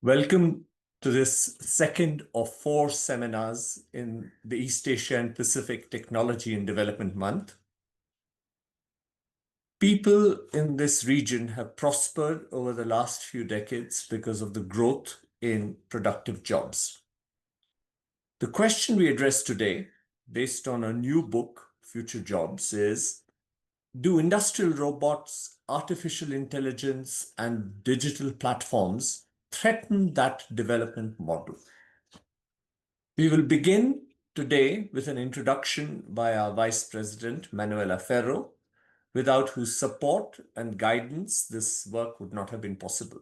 Welcome to this second of 4 seminars in the East Asia and Pacific Technology and Development Month. People in this region have prospered over the last few decades because of the growth in productive jobs. The question we address today, based on a new book, Future Jobs, is: do industrial robots, artificial intelligence, and digital platforms threaten that development model? We will begin today with an introduction by our Vice President, Manuela Ferro, without whose support and guidance this work would not have been possible.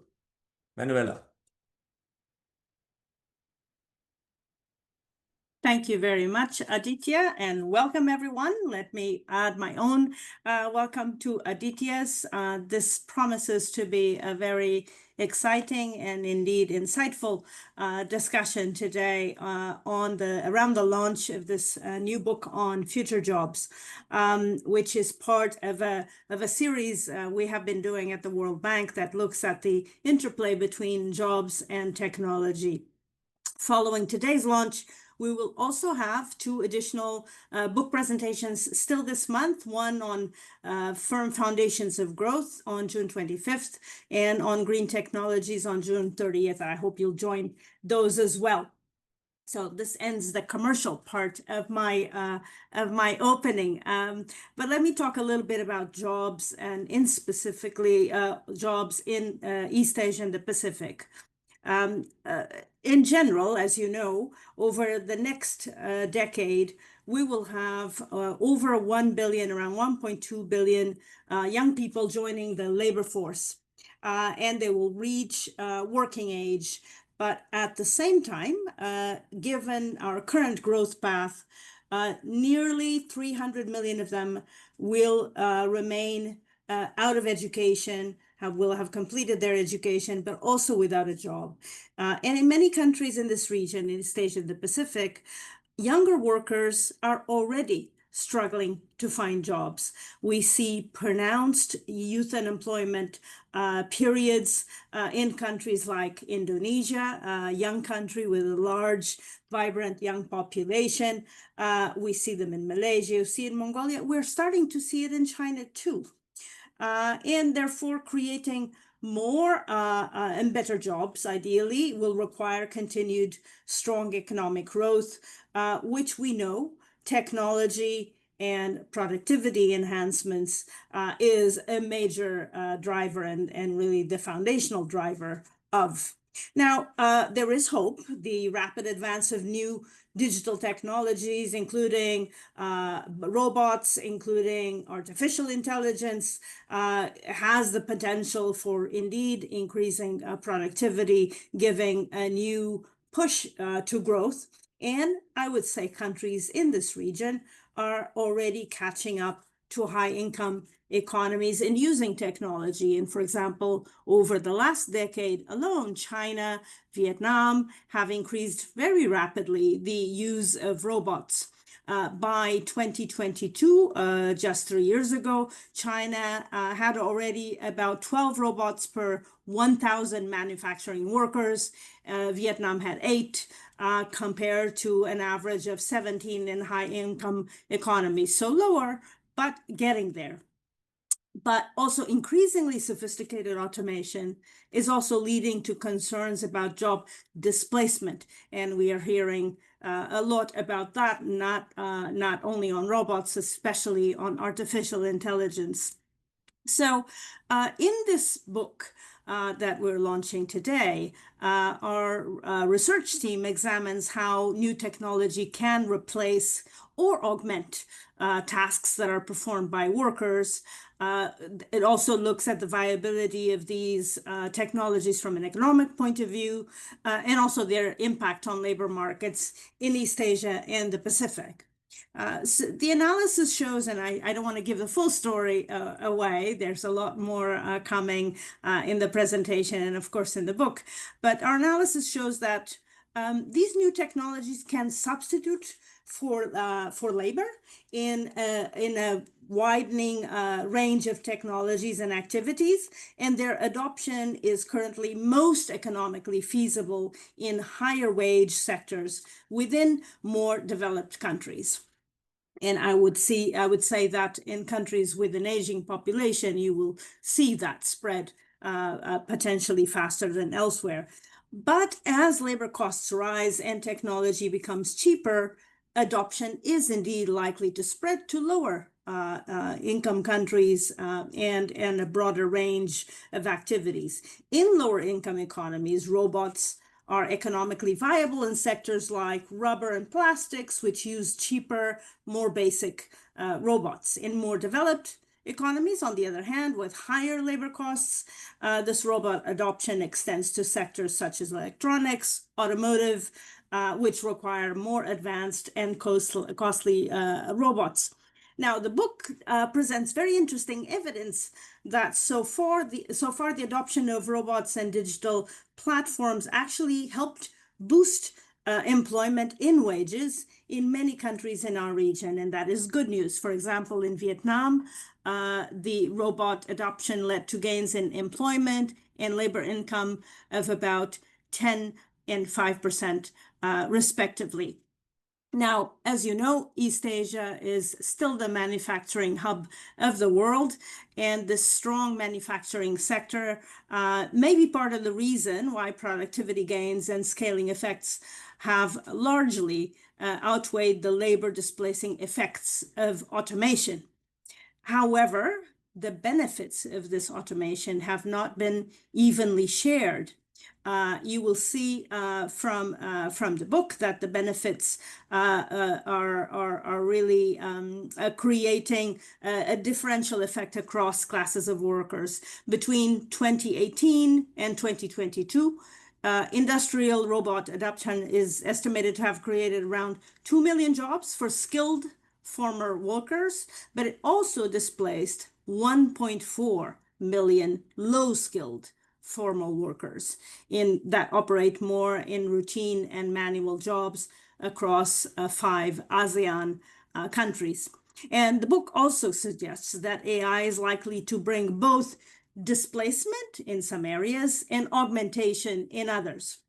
Manuela. Thank you very much, Aditya, and welcome everyone. Let me add my own welcome to Aditya's. This promises to be a very exciting and indeed insightful discussion today around the launch of this new book on future jobs, which is part of a series we have been doing at the World Bank that looks at the interplay between jobs and technology. Following today's launch, we will also have 2 additional book presentations still this month, one on Firm Foundations of Growth on June 25th and on Green Technologies on June 30th. I hope you'll join those as well. So this ends the commercial part of my opening. But let me talk a little bit about jobs and specifically jobs in East Asia and the Pacific. In general, as you know, over the next decade, we will have over 1 billion, around 1.2 billion young people joining the labor force, and they will reach working age. But at the same time, given our current growth path, nearly 300 million of them will remain out of education, will have completed their education, but also without a job. And in many countries in this region, in East Asia and the Pacific, younger workers are already struggling to find jobs. We see pronounced youth unemployment periods in countries like Indonesia, a young country with a large, vibrant young population. We see them in Malaysia, we see it in Mongolia. We're starting to see it in China too. And therefore creating more and better jobs, ideally, will require continued strong economic growth, which we know technology and productivity enhancements is a major driver and really the foundational driver of. Now, there is hope. The rapid advance of new digital technologies, including robots, including artificial intelligence, has the potential for indeed increasing productivity, giving a new push to growth. And I would say countries in this region are already catching up to high-income economies in using technology. And for example, over the last decade alone, China, Vietnam have increased very rapidly the use of robots. By 2022, just 3 years ago, China had already about 12 robots per 1,000 manufacturing workers. Vietnam had 8, compared to an average of 17 in high-income economies. So lower, but getting there. But also increasingly sophisticated automation is also leading to concerns about job displacement. And we are hearing a lot about that, not only on robots, especially on artificial intelligence. So in this book that we're launching today, our research team examines how new technology can replace or augment tasks that are performed by workers. It also looks at the viability of these technologies from an economic point of view, and also their impact on labor markets in East Asia and the Pacific. So the analysis shows, and I don't want to give the full story away, there's a lot more coming in the presentation and of course in the book, but our analysis shows that these new technologies can substitute for labor in a widening range of technologies and activities, and their adoption is currently most economically feasible in higher wage sectors within more developed countries. And I would say that in countries with an aging population, you will see that spread potentially faster than elsewhere. But as labor costs rise and technology becomes cheaper, adoption is indeed likely to spread to lower income countries and a broader range of activities. In lower income economies, robots are economically viable in sectors like rubber and plastics, which use cheaper, more basic robots. In more developed economies, on the other hand, with higher labor costs, this robot adoption extends to sectors such as electronics, automotive, which require more advanced and costly robots. Now, the book presents very interesting evidence that so far the adoption of robots and digital platforms actually helped boost employment in wages in many countries in our region, and that is good news. For example, in Vietnam, the robot adoption led to gains in employment and labor income of about 10 and 5%, respectively. Now, as you know, East Asia is still the manufacturing hub of the world, and this strong manufacturing sector may be part of the reason why productivity gains and scaling effects have largely outweighed the labor displacing effects of automation. However, the benefits of this automation have not been evenly shared. You will see from the book that the benefits are really creating a differential effect across classes of workers. Between 2018 and 2022, industrial robot adoption is estimated to have created around 2 million jobs for skilled former workers, but it also displaced 1.4 million low-skilled formal workers that operate more in routine and manual jobs across 5 ASEAN countries. And the book also suggests that AI is likely to bring both displacement in some areas and augmentation in others.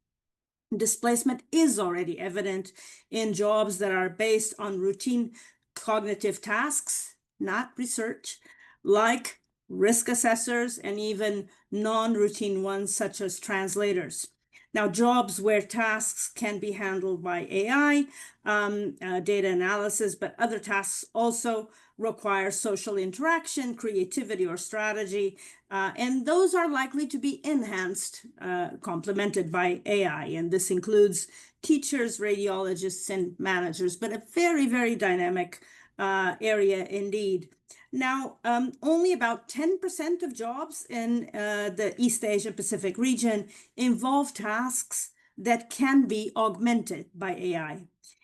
Displacement is already evident in jobs that are based on routine cognitive tasks, not research, like risk assessors and even non-routine ones such as translators. Now, jobs where tasks can be handled by AI, data analysis, but other tasks also require social interaction, creativity, or strategy, and those are likely to be enhanced, complemented by AI, and this includes teachers, radiologists, and managers, but a very, very dynamic area indeed. Now, only about 10% of jobs in the East Asia Pacific region involve tasks that can be augmented by AI.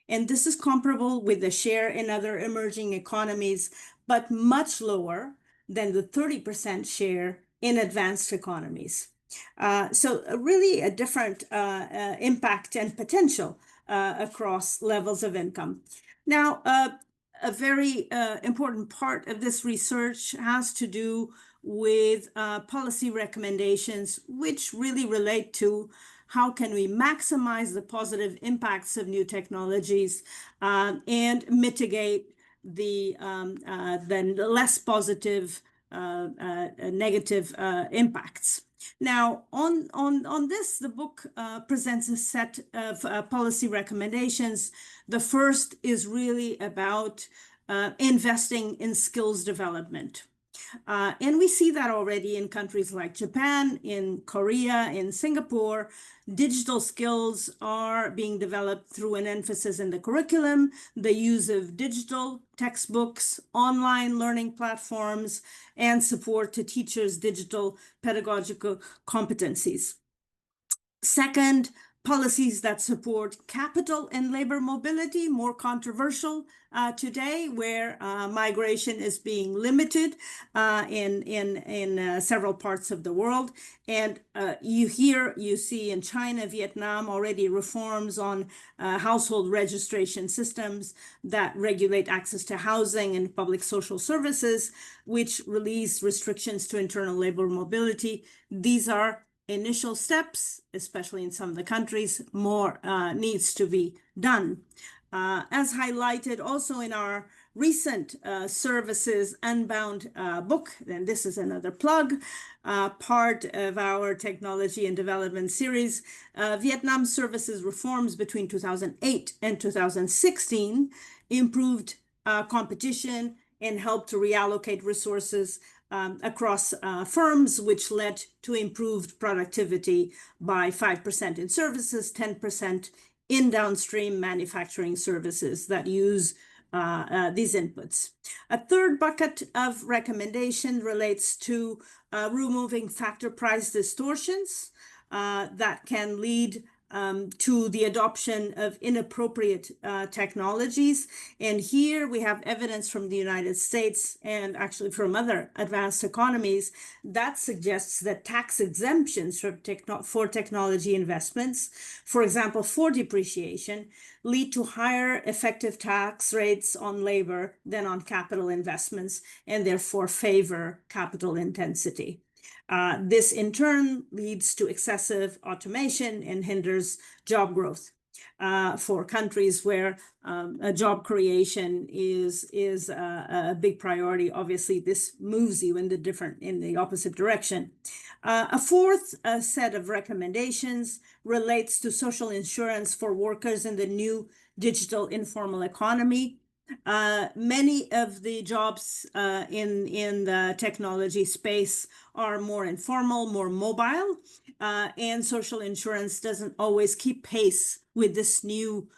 And this is comparable with the share in other emerging economies, but much lower than the 30% share in advanced economies. So really a different impact and potential across levels of income. Now, a very important part of this research has to do with policy recommendations, which really relate to how can we maximize the positive impacts of new technologies and mitigate the less positive negative impacts. Now, on this, the book presents a set of policy recommendations. The first is really about investing in skills development. And we see that already in countries like Japan, in Korea, in Singapore. Digital skills are being developed through an emphasis in the curriculum, the use of digital textbooks, online learning platforms, and support to teachers' digital pedagogical competencies. Second, policies that support capital and labor mobility, more controversial today, where migration is being limited in several parts of the world. And you see in China, Vietnam already reforms on household registration systems that regulate access to housing and public social services, which release restrictions to internal labor mobility. These are initial steps, especially in some of the countries. More needs to be done. As highlighted also in our recent Services Unbound book, and this is another plug, part of our technology and development series, Vietnam services reforms between 2008 and 2016 improved competition and helped to reallocate resources across firms, which led to improved productivity by 5% in services, 10% in downstream manufacturing services that use these inputs. A third bucket of recommendation relates to removing factor price distortions that can lead to the adoption of inappropriate technologies. And here we have evidence from the United States and actually from other advanced economies that suggests that tax exemptions for technology investments, for example, for depreciation, lead to higher effective tax rates on labor than on capital investments, and therefore favor capital intensity. This in turn leads to excessive automation and hinders job growth for countries where job creation is a big priority. Obviously, this moves you in the opposite direction. A fourth set of recommendations relates to social insurance for workers in the new digital informal economy. Many of the jobs in the technology space are more informal, more mobile, and social insurance doesn't always keep pace with this new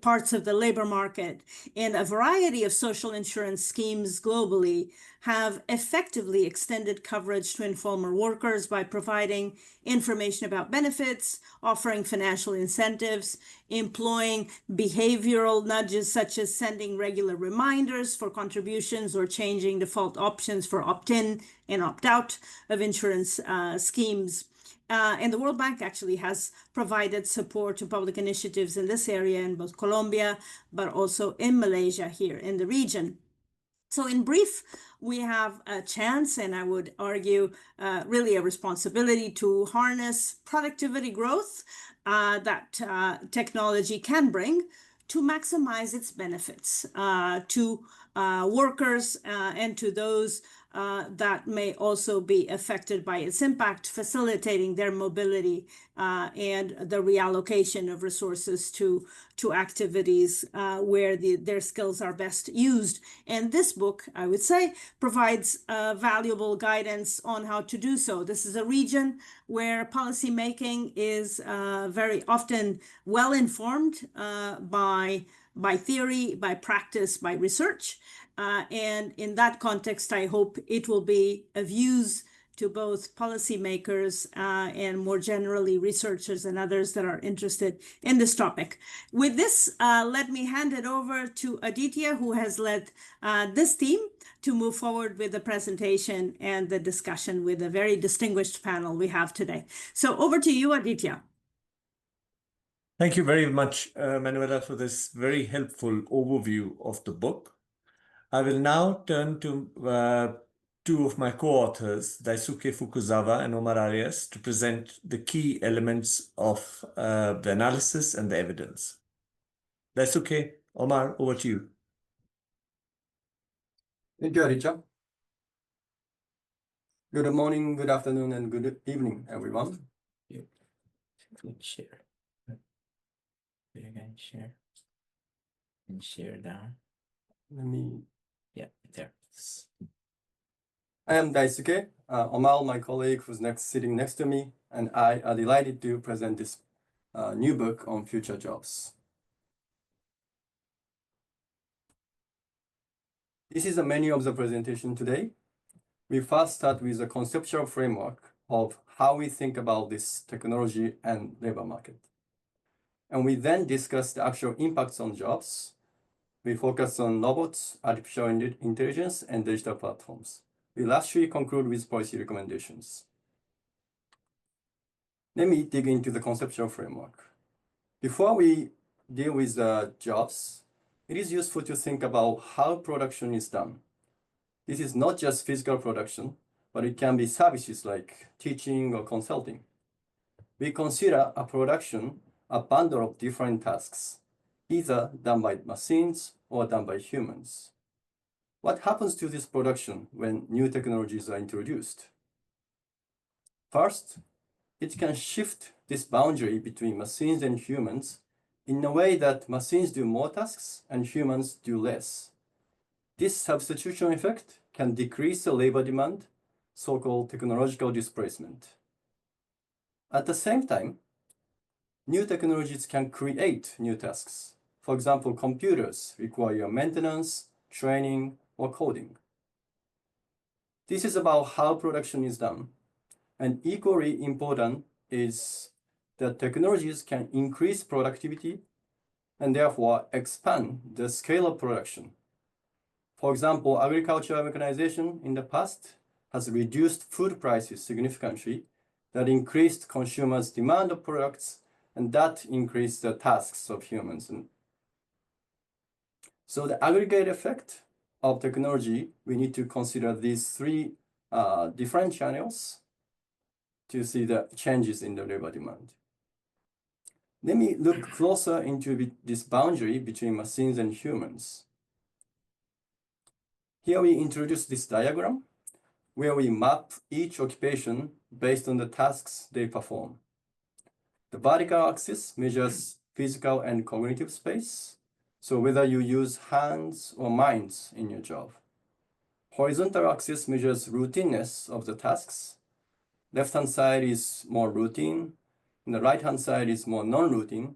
parts of the labor market. And a variety of social insurance schemes globally have effectively extended coverage to informal workers by providing information about benefits, offering financial incentives, employing behavioral nudges such as sending regular reminders for contributions or changing default options for opt-in and opt-out of insurance schemes. And the World Bank actually has provided support to public initiatives in this area in both Colombia, but also in Malaysia here in the region. So in brief, we have a chance, and I would argue really a responsibility to harness productivity growth that technology can bring to maximize its benefits to workers and to those that may also be affected by its impact, facilitating their mobility and the reallocation of resources to activities where their skills are best used. And this book, I would say, provides valuable guidance on how to do so. This is a region where policymaking is very often well informed by theory, by practice, by research. And in that context, I hope it will be of use to both policymakers and more generally researchers and others that are interested in this topic. With this, let me hand it over to Aditya, who has led this team to move forward with the presentation and the discussion with a very distinguished panel we have today. So over to you, Aditya. Thank you very much, Manuela, for this very helpful overview of the book. I will now turn to two of my co-authors, Daisuke Fukuzawa and Omar Arias, to present the key elements of the analysis and the evidence. Daisuke, Omar, over to you. Thank you, Aditya. Good morning, good afternoon, and good evening, everyone. Share. Again, share. And share down. Yeah, there. I am Daisuke. Omar, my colleague who's sitting next to me, and I are delighted to present this new book on future jobs. This is the menu of the presentation today. We first start with a conceptual framework of how we think about this technology and labor market. And we then discuss the actual impacts on jobs. We focus on robots, artificial intelligence, and digital platforms. We lastly conclude with policy recommendations. Let me dig into the conceptual framework. Before we deal with the jobs, it is useful to think about how production is done. This is not just physical production, but it can be services like teaching or consulting. We consider a production a bundle of different tasks, either done by machines or done by humans. What happens to this production when new technologies are introduced? First, it can shift this boundary between machines and humans in a way that machines do more tasks and humans do less. This substitution effect can decrease the labor demand, so-called technological displacement. At the same time, new technologies can create new tasks. For example, computers require maintenance, training, or coding. This is about how production is done. And equally important is that technologies can increase productivity and therefore expand the scale of production. For example, agricultural mechanization in the past has reduced food prices significantly, that increased consumers' demand of products, and that increased the tasks of humans. So the aggregate effect of technology, we need to consider these three different channels to see the changes in the labor demand. Let me look closer into this boundary between machines and humans. Here we introduce this diagram where we map each occupation based on the tasks they perform. The vertical axis measures physical and cognitive space, so whether you use hands or minds in your job. Horizontal axis measures routineness of the tasks. Left-hand side is more routine, and the right-hand side is more non-routine,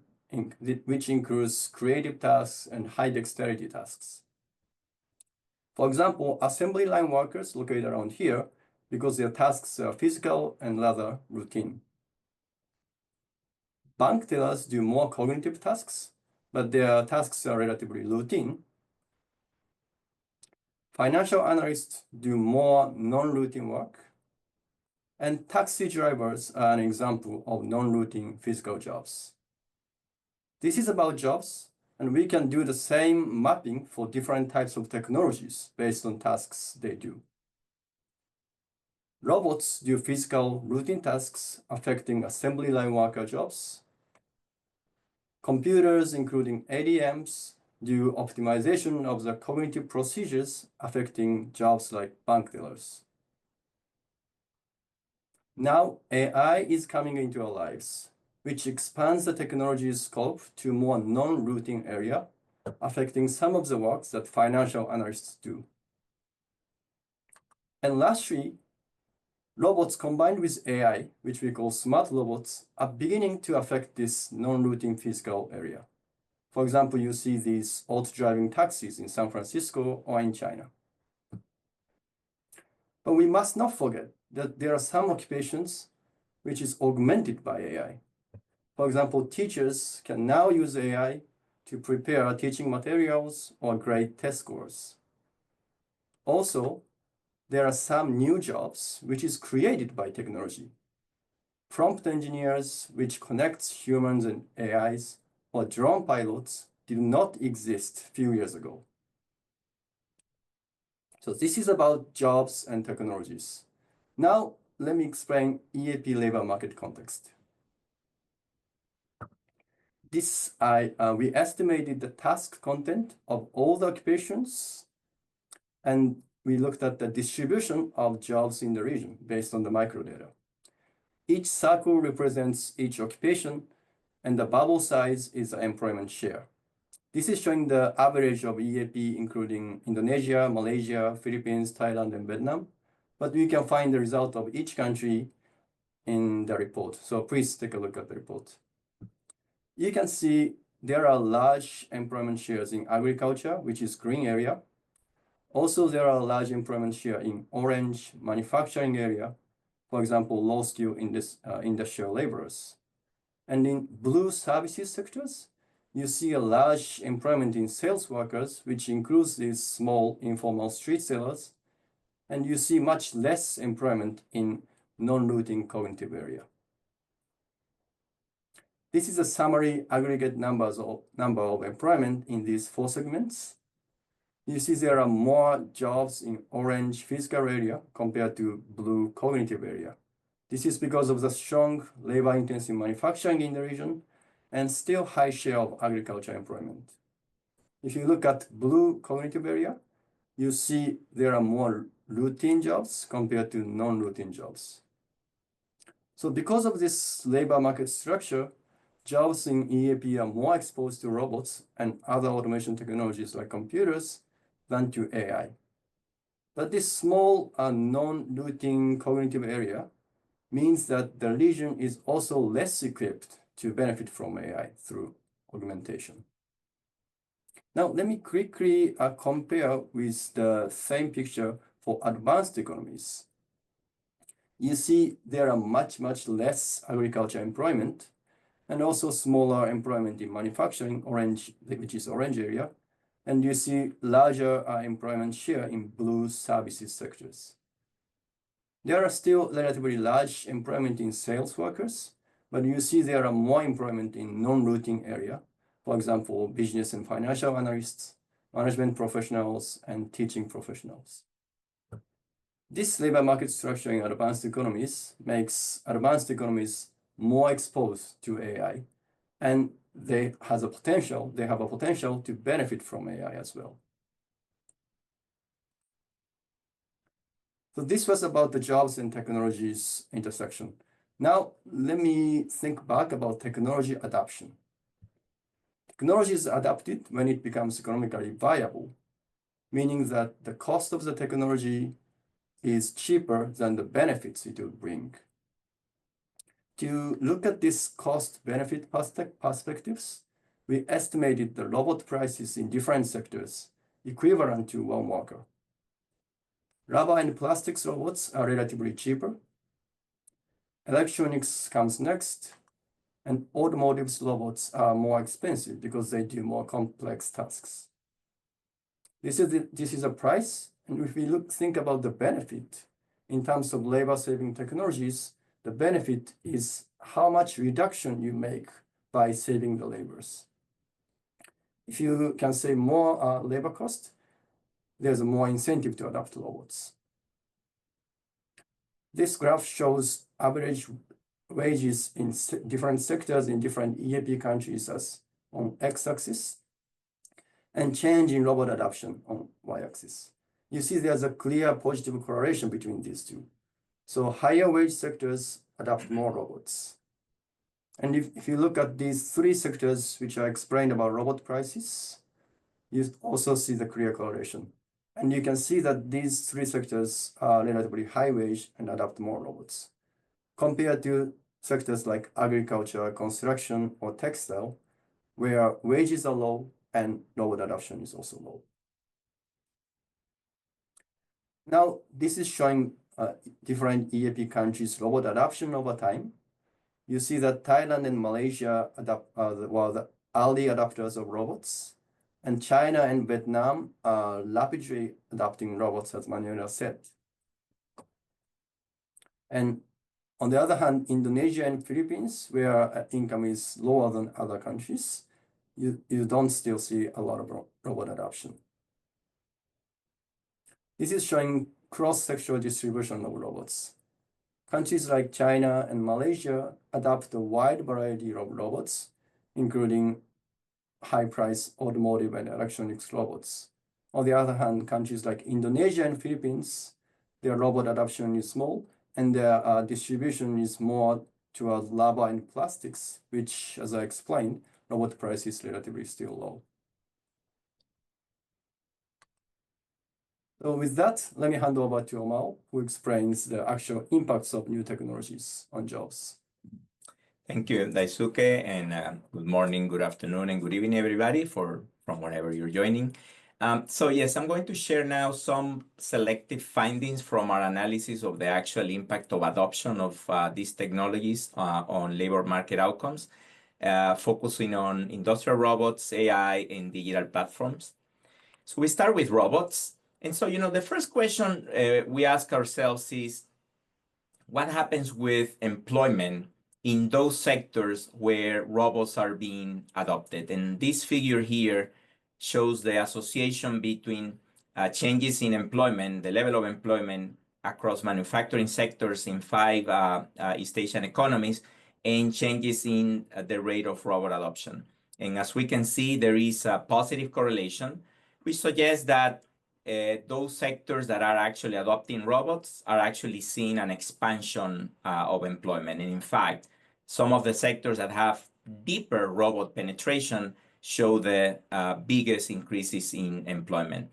which includes creative tasks and high dexterity tasks. For example, assembly line workers located around here because their tasks are physical and rather routine. Bank tellers do more cognitive tasks, but their tasks are relatively routine. Financial analysts do more non-routine work. And taxi drivers are an example of non-routine physical jobs. This is about jobs, and we can do the same mapping for different types of technologies based on tasks they do. Robots do physical routine tasks affecting assembly line worker jobs. Computers, including ADMs, do optimization of the cognitive procedures affecting jobs like bank tellers. Now, AI is coming into our lives, which expands the technology's scope to more non-routine area, affecting some of the works that financial analysts do. And lastly, robots combined with AI, which we call smart robots, are beginning to affect this non-routine physical area. For example, you see these auto-driving taxis in San Francisco or in China. But we must not forget that there are some occupations which is augmented by AI. For example, teachers can now use AI to prepare teaching materials or grade test scores. Also, there are some new jobs which is created by technology. Prompt engineers, which connects humans and AIs, or drone pilots did not exist a few years ago. So this is about jobs and technologies. Now, let me explain EAP labor market context. We estimated the task content of all the occupations, and we looked at the distribution of jobs in the region based on the microdata. Each circle represents each occupation, and the bubble size is the employment share. This is showing the average of EAP, including Indonesia, Malaysia, Philippines, Thailand, and Vietnam. But you can find the result of each country in the report. So please take a look at the report. You can see there are large employment shares in agriculture, which is green area. Also, there are large employment share in orange manufacturing area, for example, low-skill industrial laborers. And in blue services sectors, you see a large employment in sales workers, which includes these small informal street sellers, and you see much less employment in non-routine cognitive area. This is a summary aggregate number of employment in these 4 segments. You see there are more jobs in orange physical area compared to blue cognitive area. This is because of the strong labor-intensive manufacturing in the region and still high share of agriculture employment. If you look at blue cognitive area, you see there are more routine jobs compared to non-routine jobs. So because of this labor market structure, jobs in EAP are more exposed to robots and other automation technologies like computers than to AI. But this small non-routine cognitive area means that the region is also less equipped to benefit from AI through augmentation. Now, let me quickly compare with the same picture for advanced economies. You see there are much less agriculture employment and also smaller employment in manufacturing, orange, which is orange area, and you see larger employment share in blue services sectors. There are still relatively large employment in sales workers, but you see there are more employment in non-routine area, for example, business and financial analysts, management professionals, and teaching professionals. This labor market structure in advanced economies makes advanced economies more exposed to AI, and they have a potential to benefit from AI as well. So this was about the jobs and technologies intersection. Now, let me think back about technology adoption. Technology is adopted when it becomes economically viable, meaning that the cost of the technology is cheaper than the benefits it will bring. To look at this cost-benefit perspectives, we estimated the robot prices in different sectors equivalent to one worker. Rubber and plastics robots are relatively cheaper. Electronics comes next, and automotive robots are more expensive because they do more complex tasks. This is a price, and if we think about the benefit in terms of labor-saving technologies, the benefit is how much reduction you make by saving the labors. If you can save more labor cost, there's more incentive to adopt robots. This graph shows average wages in different sectors in different EAP countries as on x-axis, and change in robot adoption on y-axis. You see there's a clear positive correlation between these two. So higher wage sectors adopt more robots. And if you look at these 3 sectors which are explained about robot prices, you also see the clear correlation. And you can see that these 3 sectors are relatively high wage and adopt more robots, compared to sectors like agriculture, construction, or textile, where wages are low and robot adoption is also low. Now, this is showing different EAP countries' robot adoption over time. You see that Thailand and Malaysia were the early adopters of robots, and China and Vietnam are rapidly adopting robots, as Manuela said. And on the other hand, Indonesia and Philippines, where income is lower than other countries, you don't still see a lot of robot adoption. This is showing cross-sectoral distribution of robots. Countries like China and Malaysia adopt a wide variety of robots, including high-price automotive and electronics robots. On the other hand, countries like Indonesia and Philippines, their robot adoption is small, and their distribution is more towards rubber and plastics, which, as I explained, robot price is relatively still low. So with that, let me hand over to Omar, who explains the actual impacts of new technologies on jobs. Thank you, Daisuke, and good morning, good afternoon, and good evening, everybody, from wherever you're joining. So yes, I'm going to share now some selective findings from our analysis of the actual impact of adoption of these technologies on labor market outcomes, focusing on industrial robots, AI, and digital platforms. So we start with robots. And so, the first question we ask ourselves is, what happens with employment in those sectors where robots are being adopted? And this figure here shows the association between changes in employment, the level of employment across manufacturing sectors in 5 East Asian economies, and changes in the rate of robot adoption. And as we can see, there is a positive correlation, which suggests that those sectors that are actually adopting robots are actually seeing an expansion of employment. And in fact, some of the sectors that have deeper robot penetration show the biggest increases in employment.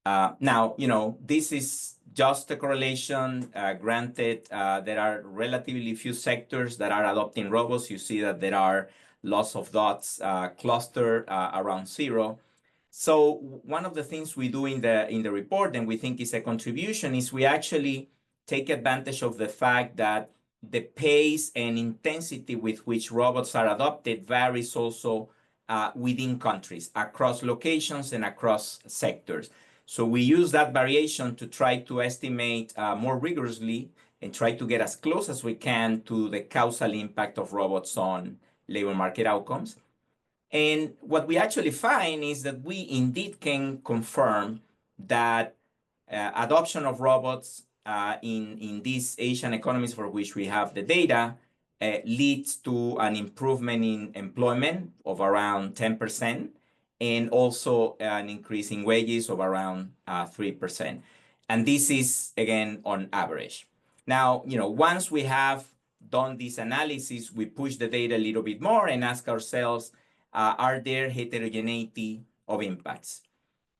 Now, this is just a correlation. Granted, there are relatively few sectors that are adopting robots. You see that there are lots of dots clustered around 0. So one of the things we do in the report, and we think is a contribution, is we actually take advantage of the fact that the pace and intensity with which robots are adopted varies also within countries, across locations and across sectors. So we use that variation to try to estimate more rigorously and try to get as close as we can to the causal impact of robots on labor market outcomes. And what we actually find is that we indeed can confirm that adoption of robots in these Asian economies for which we have the data leads to an improvement in employment of around 10%, and also an increase in wages of around 3%. And this is, again, on average. Now, once we have done this analysis, we push the data a little bit more and ask ourselves, are there heterogeneity of impacts?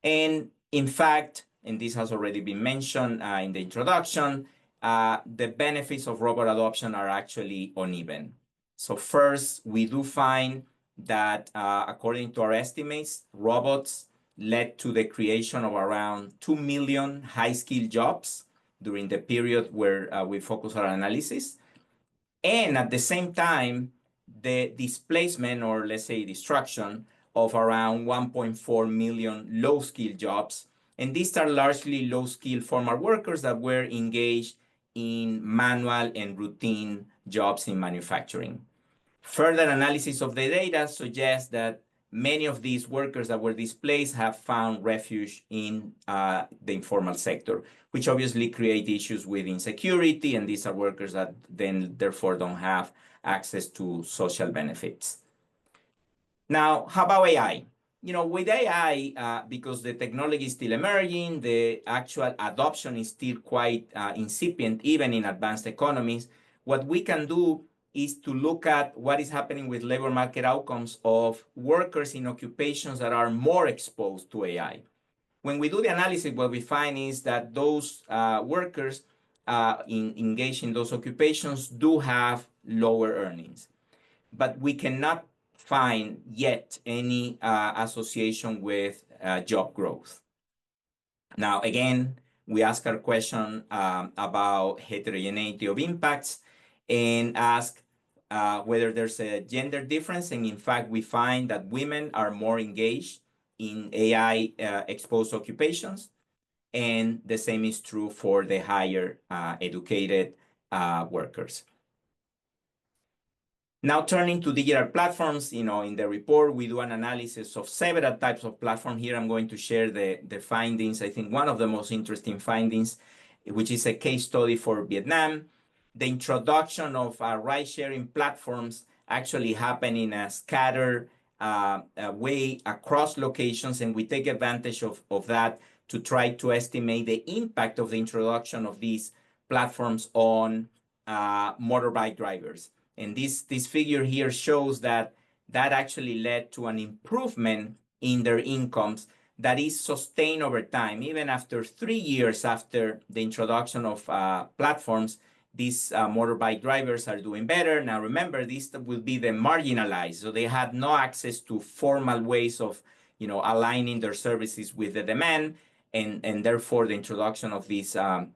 And in fact, and this has already been mentioned in the introduction, the benefits of robot adoption are actually uneven. So first, we do find that according to our estimates, robots led to the creation of around 2 million high-skilled jobs during the period where we focus our analysis. And at the same time, the displacement, or let's say destruction, of around 1.4 million low-skilled jobs. And these are largely low-skilled formal workers that were engaged in manual and routine jobs in manufacturing. Further analysis of the data suggests that many of these workers that were displaced have found refuge in the informal sector, which obviously create issues with insecurity, and these are workers that then therefore don't have access to social benefits. Now, how about AI? With AI, because the technology is still emerging, the actual adoption is still quite incipient, even in advanced economies. What we can do is to look at what is happening with labor market outcomes of workers in occupations that are more exposed to AI. When we do the analysis, what we find is that those workers engaged in those occupations do have lower earnings. But we cannot find yet any association with job growth. Now, again, we ask our question about heterogeneity of impacts and ask whether there's a gender difference. And in fact, we find that women are more engaged in AI exposed occupations. And the same is true for the higher educated workers. Now, turning to digital platforms, in the report, we do an analysis of several types of platform. Here, I'm going to share the findings. I think one of the most interesting findings, which is a case study for Vietnam. The introduction of ride-sharing platforms actually happen in a scattered way across locations, and we take advantage of that to try to estimate the impact of the introduction of these platforms on motorbike drivers. And this figure here shows that actually led to an improvement in their incomes that is sustained over time. Even after 3 years after the introduction of platforms, these motorbike drivers are doing better. Now, remember, these will be the marginalized. So they had no access to formal ways of aligning their services with the demand, and therefore the introduction of these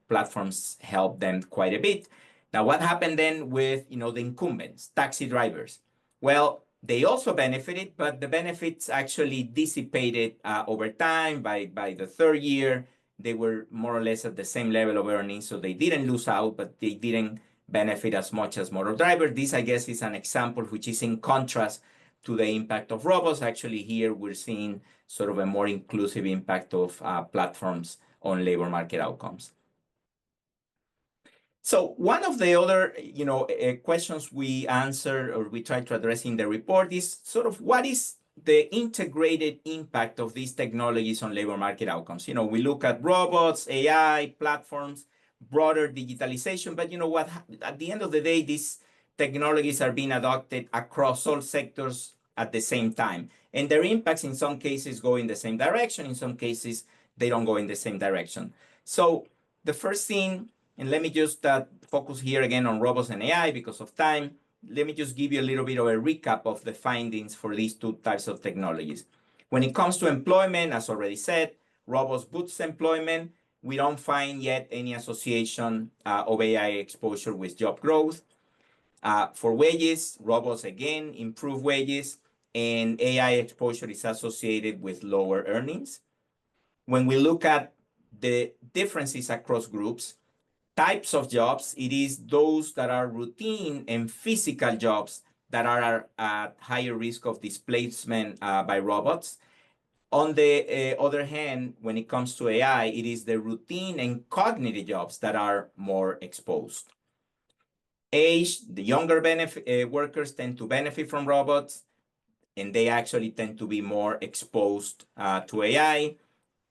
platforms helped them quite a bit. Now, what happened then with the incumbents, taxi drivers? Well, they also benefited, but the benefits actually dissipated over time. By the third year, they were more or less at the same level of earnings, so they didn't lose out, but they didn't benefit as much as motor drivers. This, I guess, is an example which is in contrast to the impact of robots. Actually, here we're seeing sort of a more inclusive impact of platforms on labor market outcomes. So one of the other, questions we answer or we try to address in the report is sort of what is the integrated impact of these technologies on labor market outcomes. We look at robots, AI, platforms, broader digitalization, but what, at the end of the day, these technologies are being adopted across all sectors at the same time. And their impacts in some cases go in the same direction. In some cases, they don't go in the same direction. So the first thing, and let me just focus here again on robots and AI because of time. Let me just give you a little bit of a recap of the findings for these two types of technologies. When it comes to employment, as already said, robots boost employment. We don't find yet any association of AI exposure with job growth. For wages, robots again improve wages, and AI exposure is associated with lower earnings. When we look at the differences across groups, types of jobs, it is those that are routine and physical jobs that are at higher risk of displacement by robots. On the other hand, when it comes to AI, it is the routine and cognitive jobs that are more exposed. Age, the younger workers tend to benefit from robots, and they actually tend to be more exposed to AI.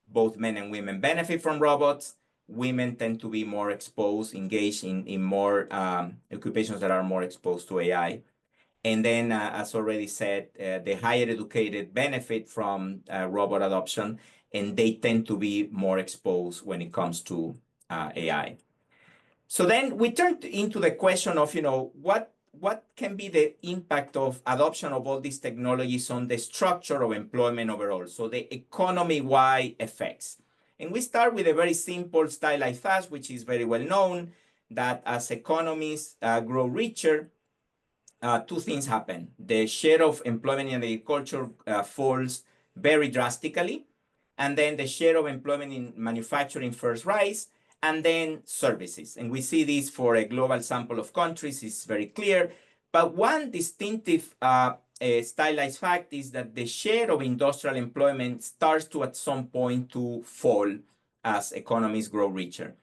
Both men and women benefit from robots. Women tend to be more exposed, engaged in more occupations that are more exposed to AI. And then, as already said, the higher educated benefit from robot adoption, and they tend to be more exposed when it comes to AI. So then we turn into the question of, what can be the impact of adoption of all these technologies on the structure of employment overall? So the economy-wide effects. And we start with a very simple stylized fact, which is very well known, that as economies grow richer, two things happen. The share of employment in agriculture falls very drastically, and then the share of employment in manufacturing first rise, and then services. And we see this for a global sample of countries, it's very clear. But one distinctive stylized fact is that the share of industrial employment starts to, at some point, to fall as economies grow richer.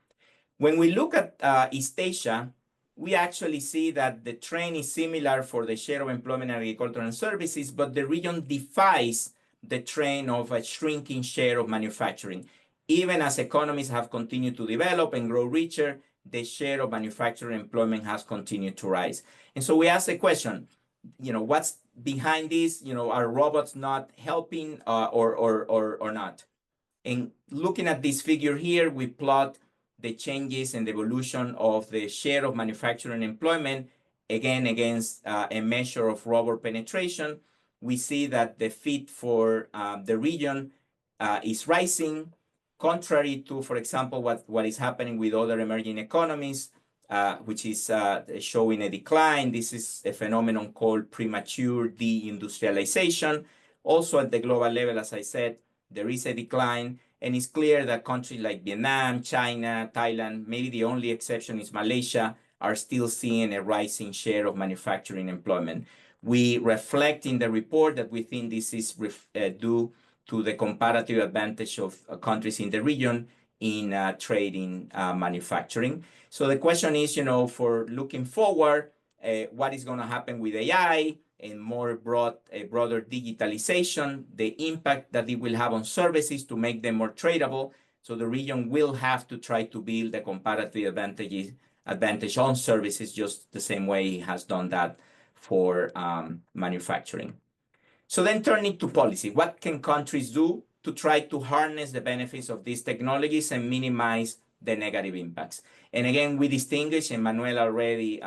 When we look at East Asia, we actually see that the trend is similar for the share of employment in agriculture and services, but the region defies the trend of a shrinking share of manufacturing. Even as economies have continued to develop and grow richer, the share of manufacturing employment has continued to rise. And so we ask the question, what's behind this? Are robots not helping or not? And looking at this figure here, we plot the changes and the evolution of the share of manufacturing employment, again, against a measure of robot penetration. We see that the fit for the region is rising, contrary to, for example, what is happening with other emerging economies, which is showing a decline. This is a phenomenon called premature deindustrialization. Also at the global level, as I said, there is a decline, and it's clear that countries like Vietnam, China, Thailand, maybe the only exception is Malaysia, are still seeing a rising share of manufacturing employment. We reflect in the report that we think this is due to the comparative advantage of countries in the region in trading manufacturing. So the question is, for looking forward, what is going to happen with AI and broader digitalization, the impact that it will have on services to make them more tradable. So the region will have to try to build a comparative advantage on services, just the same way it has done that for manufacturing. So then turning to policy, what can countries do to try to harness the benefits of these technologies and minimize the negative impacts? And again, we distinguish, and Manuel already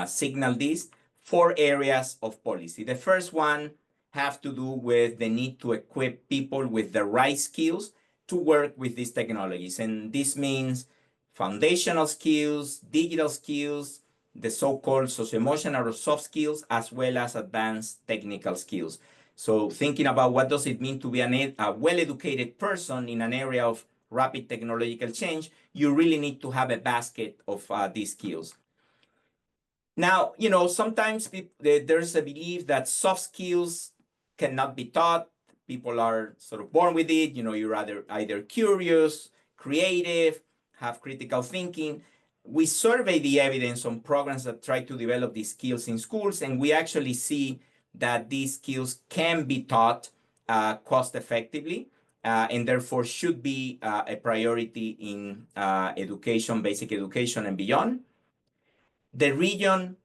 signaled this, 4 areas of policy. The first one have to do with the need to equip people with the right skills to work with these technologies. And this means foundational skills, digital skills, the so-called socio-emotional or soft skills, as well as advanced technical skills. So thinking about what does it mean to be a well-educated person in an area of rapid technological change, you really need to have a basket of these skills. Now, sometimes there's a belief that soft skills cannot be taught. People are sort of born with it. You're either curious, creative, have critical thinking. We survey the evidence on programs that try to develop these skills in schools, and we actually see that these skills can be taught cost effectively, and therefore should be a priority in education, basic education, and beyond. The region,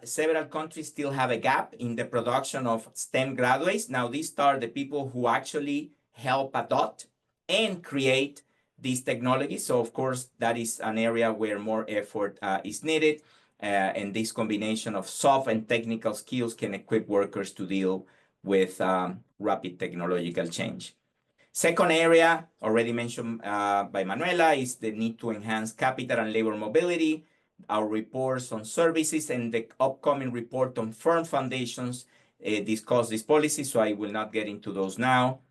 several countries still have a gap in the production of STEM graduates. Now, these are the people who actually help adopt and create these technologies. So, of course, that is an area where more effort is needed. And this combination of soft and technical skills can equip workers to deal with rapid technological change. Second area, already mentioned by Manuela, is the need to enhance capital and labor mobility. Our reports on services and the upcoming report on firm foundations discuss this policy, so I will not get into those now.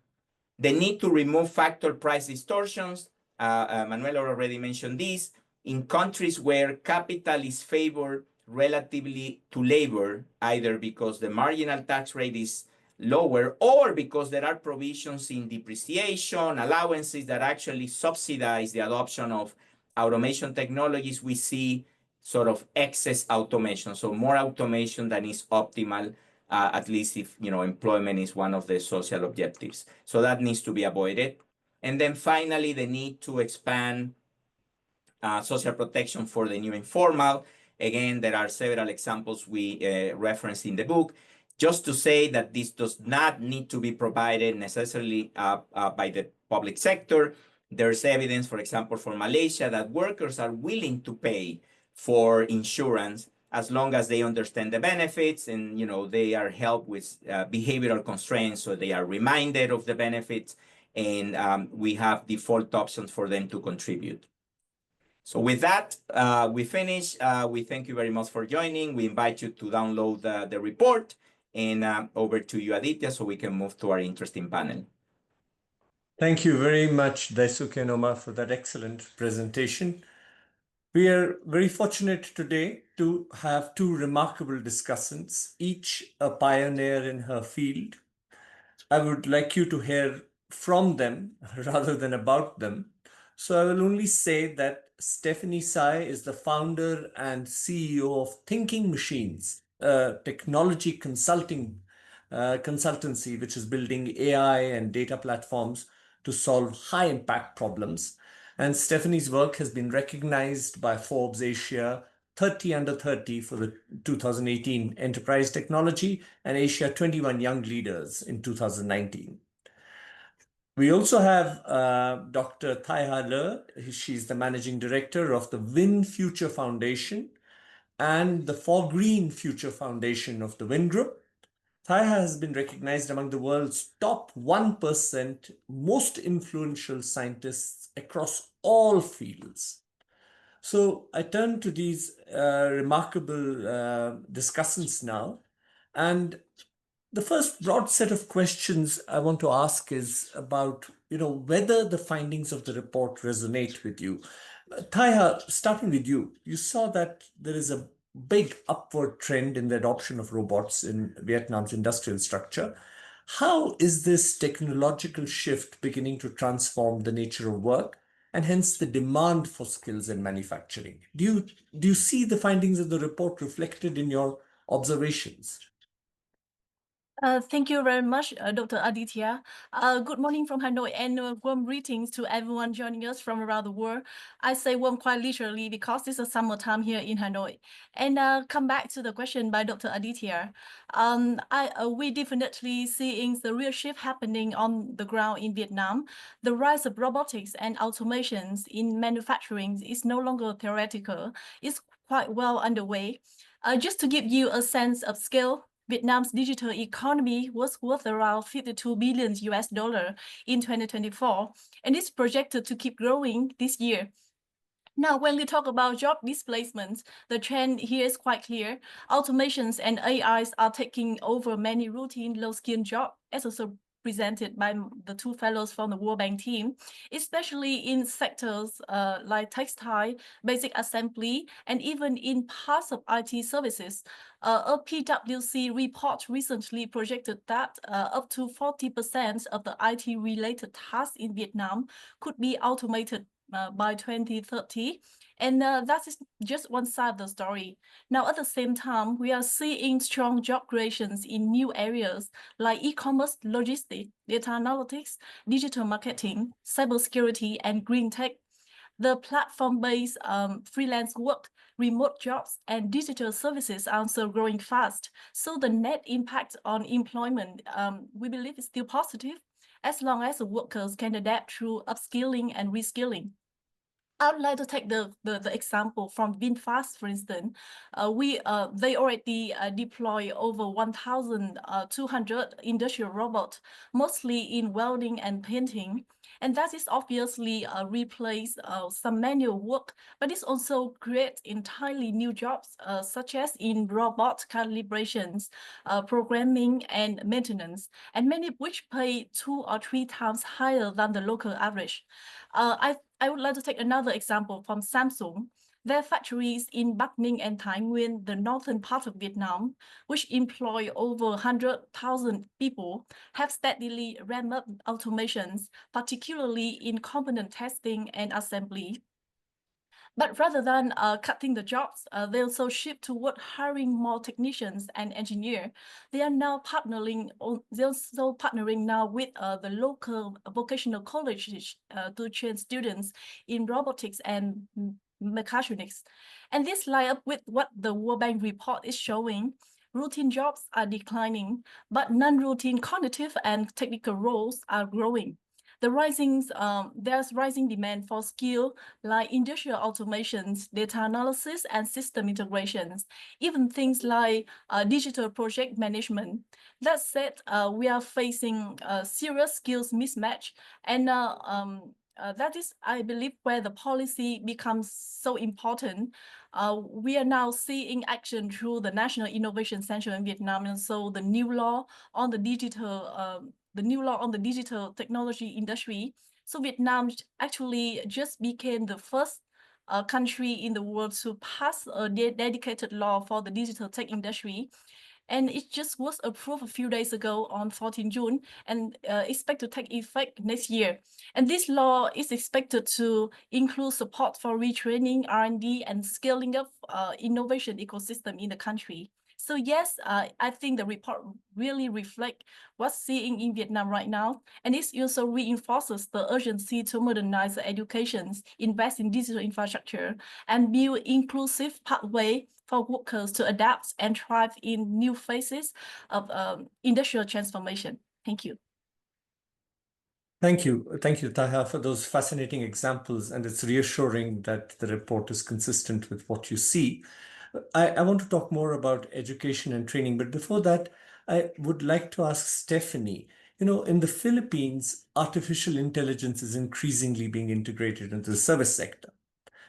The need to remove factor price distortions. Manuela already mentioned this. In countries where capital is favored relatively to labor, either because the marginal tax rate is lower or because there are provisions in depreciation, allowances that actually subsidize the adoption of automation technologies, we see sort of excess automation. So more automation than is optimal, at least if, employment is one of the social objectives. So that needs to be avoided. And then finally, the need to expand social protection for the new informal. Again, there are several examples we reference in the book. Just to say that this does not need to be provided necessarily by the public sector. There's evidence, for example, for Malaysia, that workers are willing to pay for insurance as long as they understand the benefits and, they are helped with behavioral constraints, so they are reminded of the benefits, and we have default options for them to contribute. So with that, we finish. We thank you very much for joining. We invite you to download the report, and over to you, Aditya, so we can move to our interesting panel. Thank you very much, Daisuke and Omar, for that excellent presentation. We are very fortunate today to have two remarkable discussants, each a pioneer in her field. I would like you to hear from them rather than about them. So I will only say that Stephanie Tsai is the founder and CEO of Thinking Machines, a technology consultancy, which is building AI and data platforms to solve high-impact problems. And Stephanie's work has been recognized by Forbes Asia 30 Under 30 for the 2018 Enterprise Technology and Asia 21 Young Leaders in 2019. We also have Dr. Thaiha Le. She's the Managing Director of the Win Future Foundation and the For Green Future Foundation of the Win Group. Thaiha has been recognized among the world's top 1% most influential scientists across all fields. So I turn to these remarkable discussants now. And the first broad set of questions I want to ask is about, whether the findings of the report resonate with you. Thaiha, starting with you, you saw that there is a big upward trend in the adoption of robots in Vietnam's industrial structure. How is this technological shift beginning to transform the nature of work and hence the demand for skills in manufacturing? Do you see the findings of the report reflected in your observations? Thank you very much, Dr. Aditya. Good morning from Hanoi, and warm greetings to everyone joining us from around the world. I say warm quite literally because it's a summertime here in Hanoi. And come back to the question by Dr. Aditya. We definitely seeing the real shift happening on the ground in Vietnam. The rise of robotics and automations in manufacturing is no longer theoretical. It's quite well underway. Just to give you a sense of scale, Vietnam's digital economy was worth around 52 billion US dollar in 2024, and it's projected to keep growing this year. Now, when we talk about job displacements, the trend here is quite clear. Automations and AIs are taking over many routine, low-skilled jobs, as also presented by the two fellows from the World Bank team, especially in sectors like textile, basic assembly, and even in parts of IT services. A PwC report recently projected that up to 40% of the IT-related tasks in Vietnam could be automated by 2030. And that is just one side of the story. Now, at the same time, we are seeing strong job creations in new areas like e-commerce, logistics, data analytics, digital marketing, cybersecurity, and green tech. The platform-based freelance work, remote jobs, and digital services are also growing fast. So the net impact on employment, we believe, is still positive, as long as the workers can adapt through upskilling and reskilling. I would like to take the example from VinFast, for instance. They already deploy over 1,200 industrial robots, mostly in welding and painting. And that is obviously replace some manual work, but it's also create entirely new jobs, such as in robot calibrations, programming, and maintenance, and many of which pay 2 or 3 times higher than the local average. I would like to take another example from Samsung. Their factories in Bắc Ninh and Thái Nguyên, the northern part of Vietnam, which employ over 100,000 people, have steadily ramped up automations, particularly in component testing and assembly. But rather than cutting the jobs, they also shift toward hiring more technicians and engineers. They are now partnering now with the local vocational colleges to train students in robotics and mechatronics. And this line up with what the World Bank report is showing. Routine jobs are declining, but non-routine cognitive and technical roles are growing. There's rising demand for skills like industrial automations, data analysis, and system integrations, even things like digital project management. That said, we are facing a serious skills mismatch, and that is, I believe, where the policy becomes so important. We are now seeing action through the National Innovation Center in Vietnam, and so the new law on the digital technology industry. So Vietnam actually just became the first country in the world to pass a dedicated law for the digital tech industry. And it just was approved a few days ago on 14 June and expect to take effect next year. And this law is expected to include support for retraining, R&D, and scaling up innovation ecosystem in the country. So yes, I think the report really reflects what's seeing in Vietnam right now, and it also reinforces the urgency to modernize the educations, invest in digital infrastructure, and build inclusive pathway for workers to adapt and thrive in new phases of industrial transformation. Thank you. Thank you, Taha, for those fascinating examples, and it's reassuring that the report is consistent with what you see. I want to talk more about education and training, but before that, I would like to ask Stephanie, in the Philippines, artificial intelligence is increasingly being integrated into the service sector.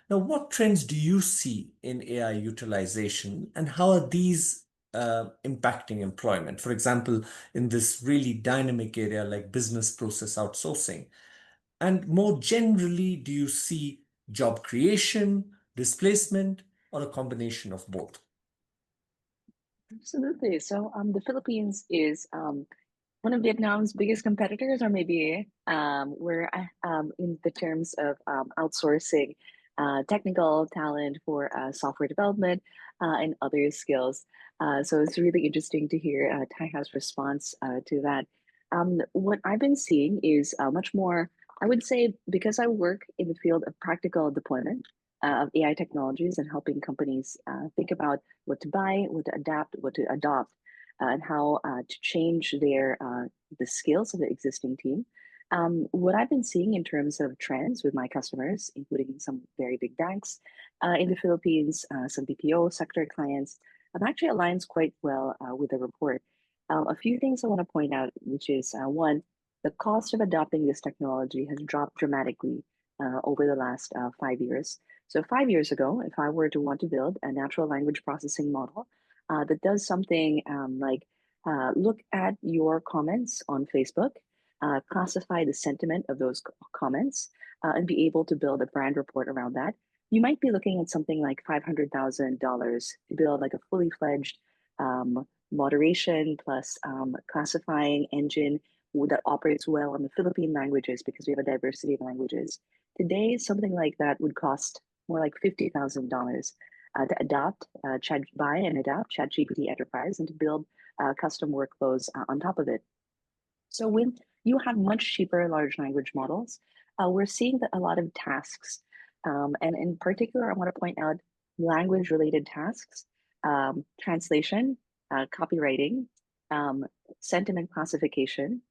Now, what trends do you see in AI utilization, and how are these impacting employment? For example, in this really dynamic area like business process outsourcing. And more generally, do you see job creation, displacement, or a combination of both? Absolutely. So the Philippines is one of Vietnam's biggest competitors, or maybe we're in the terms of outsourcing technical talent for software development and other skills. So it's really interesting to hear Taha's response to that. What I've been seeing is much more, I would say, because I work in the field of practical deployment of AI technologies and helping companies think about what to buy, what to adapt, what to adopt, and how to change the skills of the existing team. What I've been seeing in terms of trends with my customers, including some very big banks in the Philippines, some BPO sector clients, actually aligns quite well with the report. A few things I want to point out, which is one, the cost of adopting this technology has dropped dramatically over the last 5 years. So 5 years ago, if I were to want to build a natural language processing model that does something like look at your comments on Facebook, classify the sentiment of those comments, and be able to build a brand report around that, you might be looking at something like $500,000 to build like a fully fledged moderation plus classifying engine that operates well on the Philippine languages because we have a diversity of languages. Today, something like that would cost more like $50,000 to buy and adopt ChatGPT Enterprise and to build custom workflows on top of it. So when you have much cheaper large language models, we're seeing that a lot of tasks, and in particular, I want to point out language-related tasks, translation, copywriting, sentiment classification.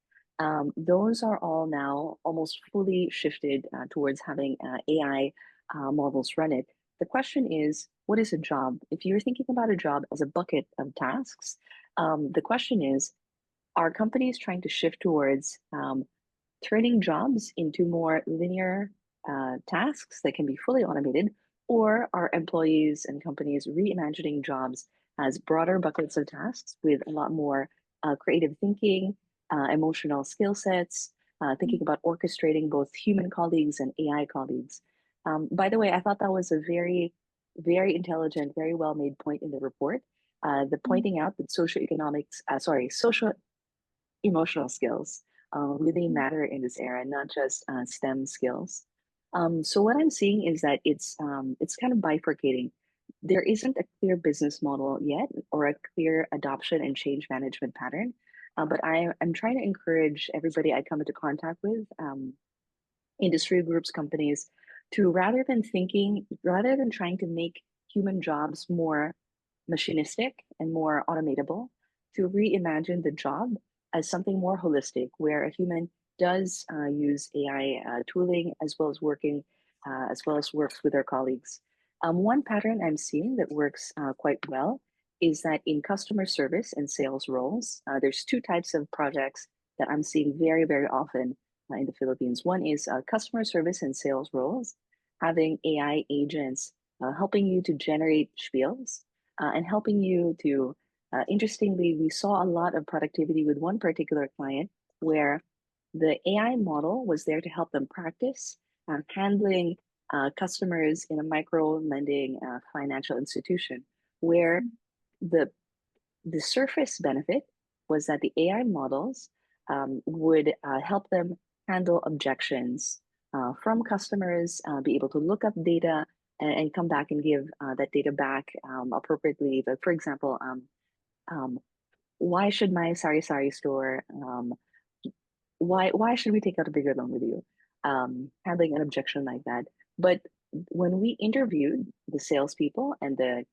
Those are all now almost fully shifted towards having AI models run it. The question is, what is a job? If you're thinking about a job as a bucket of tasks, the question is, are companies trying to shift towards turning jobs into more linear tasks that can be fully automated, or are employees and companies reimagining jobs as broader buckets of tasks with a lot more creative thinking, emotional skill sets, thinking about orchestrating both human colleagues and AI colleagues? By the way, I thought that was a very, very intelligent, very well made point in the report. The pointing out that social emotional skills really matter in this era, not just STEM skills. So what I'm seeing is that it's kind of bifurcating. There isn't a clear business model yet or a clear adoption and change management pattern, but I'm trying to encourage everybody I come into contact with, industry groups, companies, to rather than trying to make human jobs more machinistic and more automatable, to reimagine the job as something more holistic, where a human does use AI tooling as well as works with their colleagues. One pattern I'm seeing that works quite well is that in customer service and sales roles, there's two types of projects that I'm seeing very, very often in the Philippines. One is customer service and sales roles, having AI agents helping you to generate spiels and helping you to, interestingly, we saw a lot of productivity with one particular client where the AI model was there to help them practice handling customers in a micro lending financial institution, where the surface benefit was that the AI models would help them handle objections from customers, be able to look up data and come back and give that data back appropriately. But for example, why should my sari-sari store, why should we take out a bigger loan with you? Handling an objection like that. But when we interviewed the salespeople and the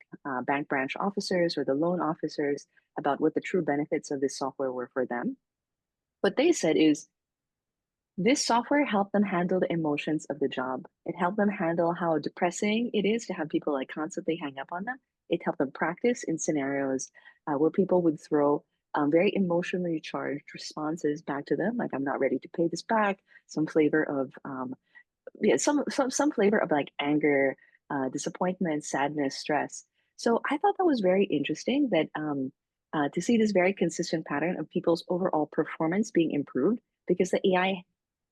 bank branch officers or the loan officers about what the true benefits of this software were for them, what they said is this software helped them handle the emotions of the job. It helped them handle how depressing it is to have people like constantly hang up on them. It helped them practice in scenarios where people would throw very emotionally charged responses back to them, like "I'm not ready to pay this back." Some flavor of some flavor of like anger, disappointment, sadness, stress. So I thought that was very interesting that to see this very consistent pattern of people's overall performance being improved because the AI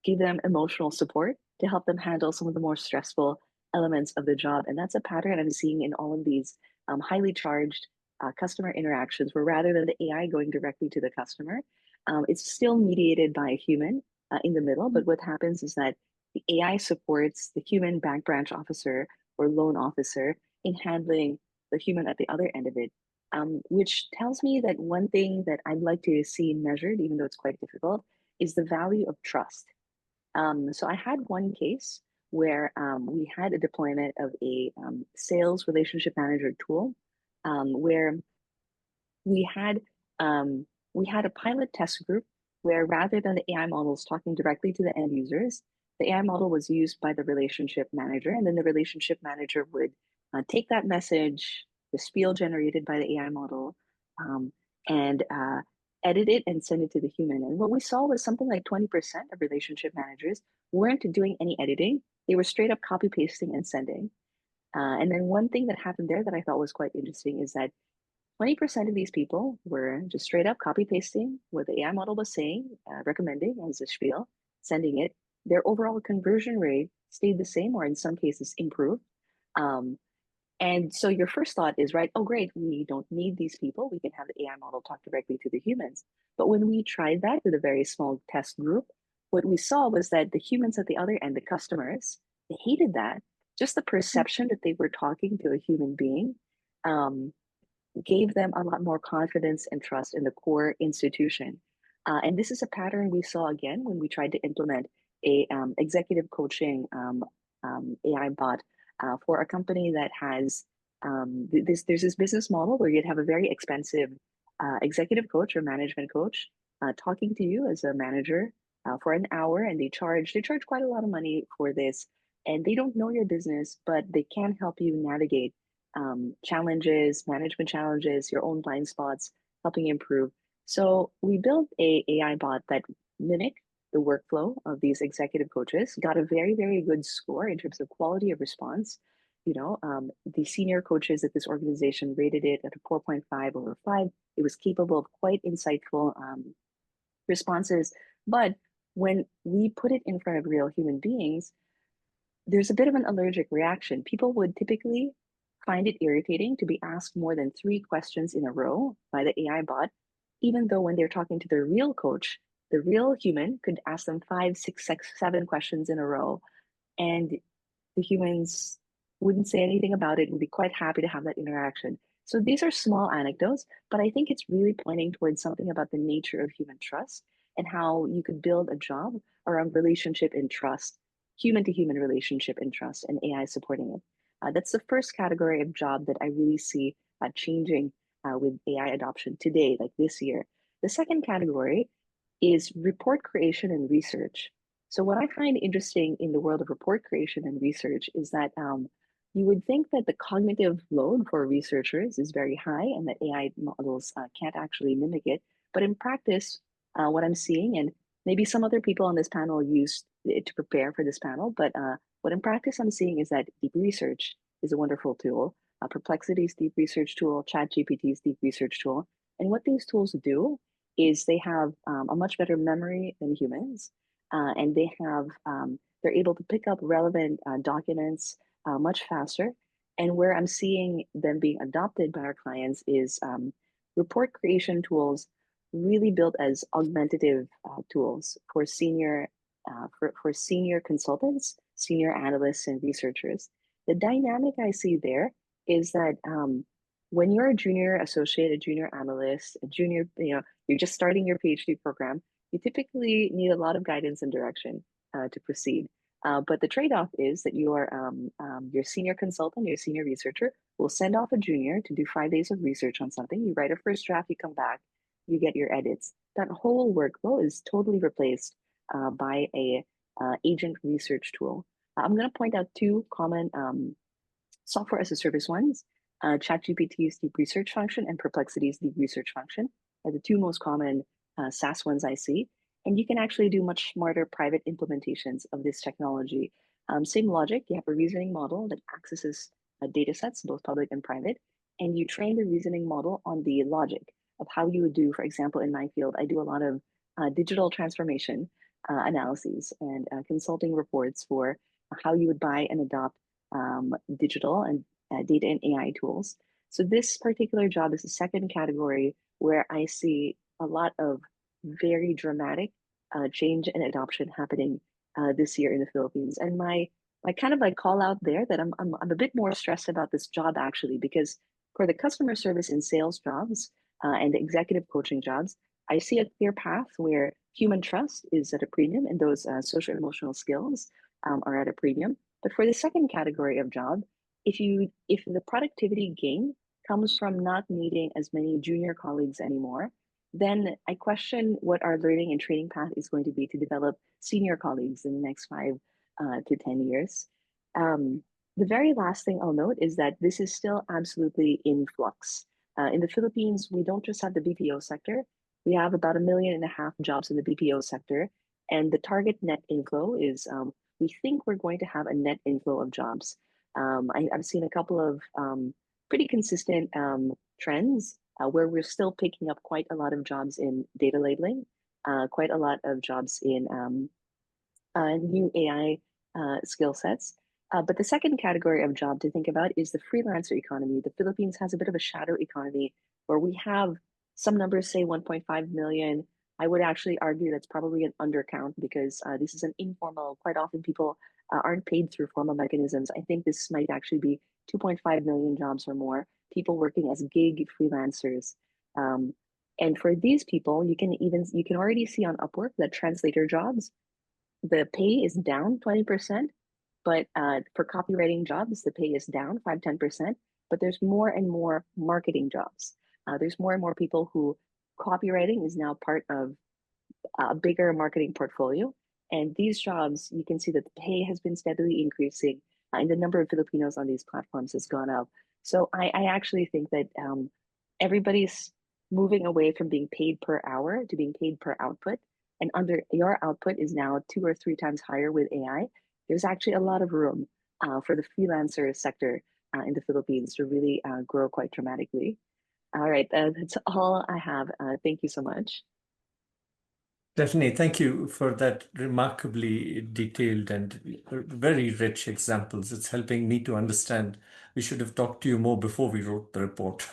gave them emotional support to help them handle some of the more stressful elements of the job. And that's a pattern I'm seeing in all of these highly charged customer interactions, where rather than the AI going directly to the customer, it's still mediated by a human in the middle. But what happens is that the AI supports the human bank branch officer or loan officer in handling the human at the other end of it, which tells me that one thing that I'd like to see measured, even though it's quite difficult, is the value of trust. So I had one case where we had a deployment of a sales relationship manager tool, where we had a pilot test group where rather than the AI models talking directly to the end users, the AI model was used by the relationship manager, and then the relationship manager would take that message, the spiel generated by the AI model, and edit it and send it to the human. And what we saw was something like 20% of relationship managers weren't doing any editing. They were straight up copy pasting and sending. And then one thing that happened there that I thought was quite interesting is that 20% of these people were just straight up copy pasting what the AI model was saying, recommending as a spiel, sending it. Their overall conversion rate stayed the same, or in some cases improved. And so your first thought is, right, oh, great, we don't need these people. We can have the AI model talk directly to the humans. But when we tried that with a very small test group, what we saw was that the humans at the other end, the customers, they hated that. Just the perception that they were talking to a human being gave them a lot more confidence and trust in the core institution. And this is a pattern we saw again when we tried to implement a executive coaching AI bot for a company that has there's this business model where you'd have a very expensive executive coach or management coach talking to you as a manager for an hour, and they charge quite a lot of money for this, and they don't know your business, but they can help you navigate challenges, management challenges, your own blind spots, helping improve. So we built a AI bot that mimicked the workflow of these executive coaches, got a very, very good score in terms of quality of response. The senior coaches at this organization rated it at a 4.5 over 5. It was capable of quite insightful responses. But when we put it in front of real human beings, there's a bit of an allergic reaction. People would typically find it irritating to be asked more than 3 questions in a row by the AI bot, even though when they're talking to their real coach, the real human could ask them 5, 6, 7 questions in a row, and the humans wouldn't say anything about it and be quite happy to have that interaction. So these are small anecdotes, but I think it's really pointing towards something about the nature of human trust and how you could build a job around relationship and trust, human to human relationship and trust, and AI supporting it. That's the first category of job that I really see changing with AI adoption today, like this year. The second category is report creation and research. So what I find interesting in the world of report creation and research is that you would think that the cognitive load for researchers is very high and that AI models can't actually mimic it. But in practice, what I'm seeing, and maybe some other people on this panel used it to prepare for this panel, but what in practice I'm seeing is that deep research is a wonderful tool. Perplexity's deep research tool, ChatGPT's deep research tool. And what these tools do is they have a much better memory than humans, and they're able to pick up relevant documents much faster. And where I'm seeing them being adopted by our clients is report creation tools really built as augmentative tools for senior consultants, senior analysts, and researchers. The dynamic I see there is that when you're a junior associate, a junior analyst, a junior, you're just starting your PhD program, you typically need a lot of guidance and direction to proceed. But the trade-off is that your senior consultant, your senior researcher will send off a junior to do 5 days of research on something. You write a first draft, you come back, you get your edits. That whole workflow is totally replaced by a agent research tool. I'm going to point out 2 common software as a service ones. ChatGPT's deep research function and Perplexity's deep research function are the 2 most common SaaS ones I see. And you can actually do much smarter private implementations of this technology. Same logic, you have a reasoning model that accesses data sets, both public and private, and you train the reasoning model on the logic of how you would do, for example, in my field, I do a lot of digital transformation analyses and consulting reports for how you would buy and adopt digital and data and AI tools. So this particular job is the second category where I see a lot of very dramatic change and adoption happening this year in the Philippines. And my kind of like call out there that I'm a bit more stressed about this job actually, because for the customer service and sales jobs and the executive coaching jobs, I see a clear path where human trust is at a premium and those social emotional skills are at a premium. But for the second category of job, if the productivity gain comes from not needing as many junior colleagues anymore, then I question what our learning and training path is going to be to develop senior colleagues in the next 5 to 10 years. The very last thing I'll note is that this is still absolutely in flux. In the Philippines, we don't just have the BPO sector. We have about 1.5 million jobs in the BPO sector, and the target net inflow is we think we're going to have a net inflow of jobs. I've seen a couple of pretty consistent trends where we're still picking up quite a lot of jobs in data labeling, quite a lot of jobs in new AI skill sets. But the second category of job to think about is the freelancer economy. The Philippines has a bit of a shadow economy where we have some numbers say 1.5 million. I would actually argue that's probably an undercount because this is an informal, quite often people aren't paid through formal mechanisms. I think this might actually be 2.5 million jobs or more, people working as gig freelancers. And for these people, you can already see on Upwork that translator jobs, the pay is down 20%, but for copywriting jobs, the pay is down 5-10%, but there's more and more marketing jobs. There's more and more people who copywriting is now part of a bigger marketing portfolio. And these jobs, you can see that the pay has been steadily increasing and the number of Filipinos on these platforms has gone up. So I actually think that everybody's moving away from being paid per hour to being paid per output. And under your output is now 2 or 3 times higher with AI. There's actually a lot of room for the freelancer sector in the Philippines to really grow quite dramatically. All right, that's all I have. Thank you so much. Definitely. Thank you for that remarkably detailed and very rich examples. It's helping me to understand. We should have talked to you more before we wrote the report.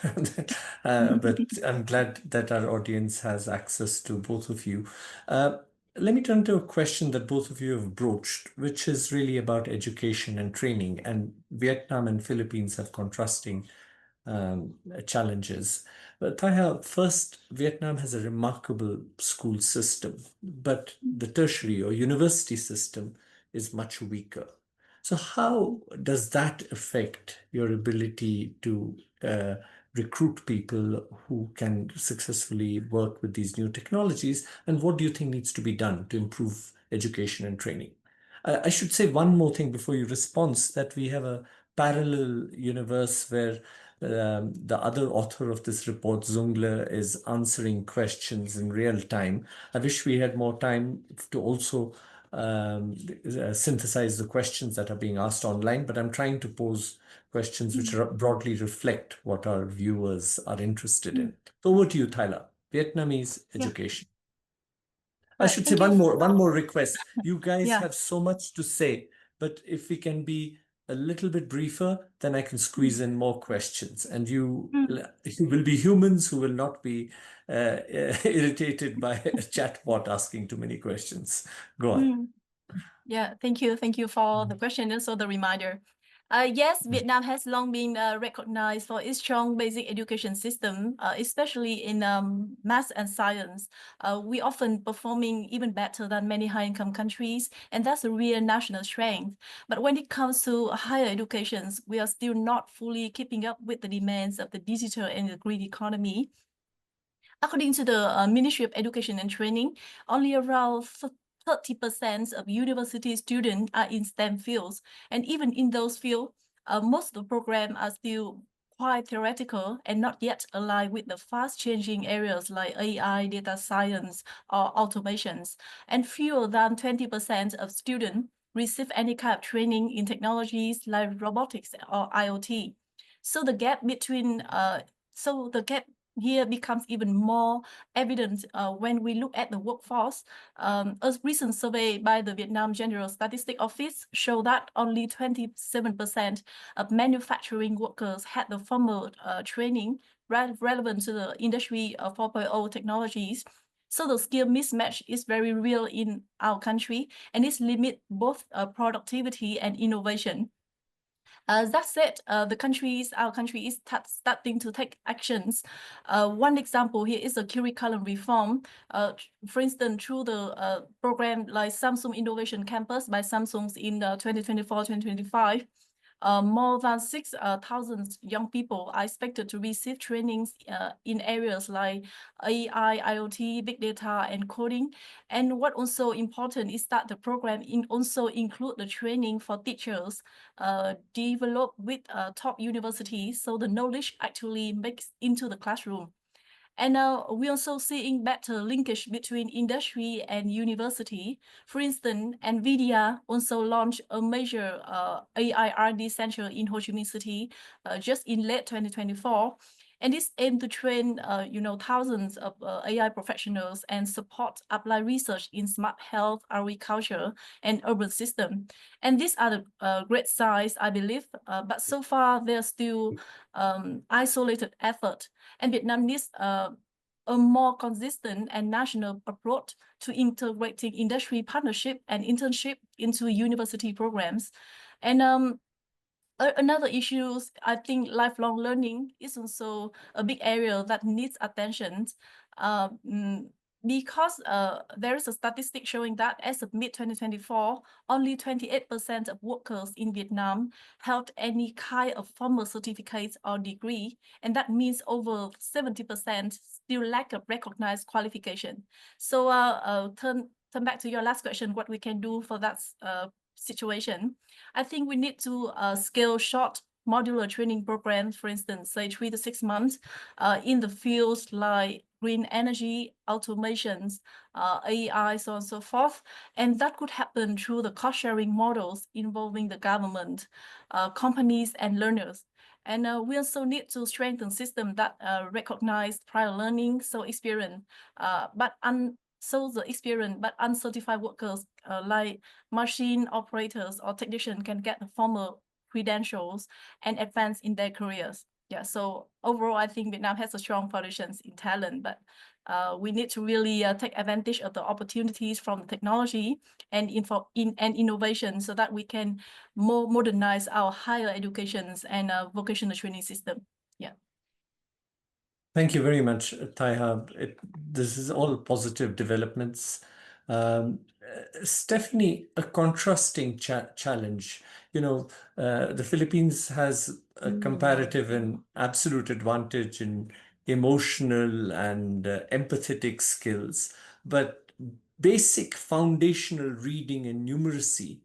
But I'm glad that our audience has access to both of you. Let me turn to a question that both of you have broached, which is really about education and training. And Vietnam and Philippines have contrasting challenges. But Taiha, first, Vietnam has a remarkable school system, but the tertiary or university system is much weaker. So how does that affect your ability to recruit people who can successfully work with these new technologies? And what do you think needs to be done to improve education and training? I should say one more thing before you respond, that we have a parallel universe where the other author of this report, Zungle, is answering questions in real time. I wish we had more time to also synthesize the questions that are being asked online, but I'm trying to pose questions which broadly reflect what our viewers are interested in. So over to you, Tyler. Vietnamese education. I should say one more request. You guys have so much to say, but if we can be a little bit briefer, then I can squeeze in more questions. And you will be humans who will not be irritated by a chatbot asking too many questions. Go on. Yeah, thank you. Thank you for the question and also the reminder. Yes, Vietnam has long been recognized for its strong basic education system, especially in math and science. We often performing even better than many high-income countries, and that's a real national strength. But when it comes to higher educations, we are still not fully keeping up with the demands of the digital and the green economy. According to the Ministry of Education and Training, only around 30% of university students are in STEM fields. And even in those fields, most of the programs are still quite theoretical and not yet aligned with the fast-changing areas like AI, data science, or automations. And fewer than 20% of students receive any kind of training in technologies like robotics or IoT. So the gap between here becomes even more evident when we look at the workforce. A recent survey by the Vietnam General Statistics Office showed that only 27% of manufacturing workers had the formal training relevant to the industry 4.0 technologies. So the skill mismatch is very real in our country, and it limits both productivity and innovation. That said, our country is starting to take actions. One example here is a curriculum reform. For instance, through the program like Samsung Innovation Campus by Samsung in 2024-2025, more than 6,000 young people are expected to receive trainings in areas like AI, IoT, big data, and coding. And what also important is that the program also include the training for teachers developed with top universities, so the knowledge actually makes into the classroom. And we're also seeing better linkage between industry and university. For instance, NVIDIA also launched a major AI R&D center in Ho Chi Minh City just in late 2024. And this aimed to train, thousands of AI professionals and support applied research in smart health, agriculture, and urban system. And these are the great signs, I believe, but so far they're still isolated effort. And Vietnam needs a more consistent and national approach to integrating industry partnership and internship into university programs. And another issue, I think lifelong learning is also a big area that needs attention. Because there is a statistic showing that as of mid-2024, only 28% of workers in Vietnam held any kind of formal certificate or degree, and that means over 70% still lack of recognized qualification. So turn back to your last question, what we can do for that situation. I think we need to scale short modular training programs, for instance, say 3 to 6 months in the fields like green energy, automations, AI, so on and so forth. And that could happen through the cost-sharing models involving the government, companies, and learners. And we also need to strengthen systems that recognize prior learning, so experience, but uncertified workers like machine operators or technicians can get the formal credentials and advance in their careers. Yeah, so overall, I think Vietnam has a strong foundations in talent, but we need to really take advantage of the opportunities from technology and innovation so that we can more modernize our higher educations and vocational training system. Yeah. Thank you very much, Taiha. This is all positive developments. Stephanie, a contrasting challenge. The Philippines has a comparative and absolute advantage in emotional and empathetic skills, but basic foundational reading and numeracy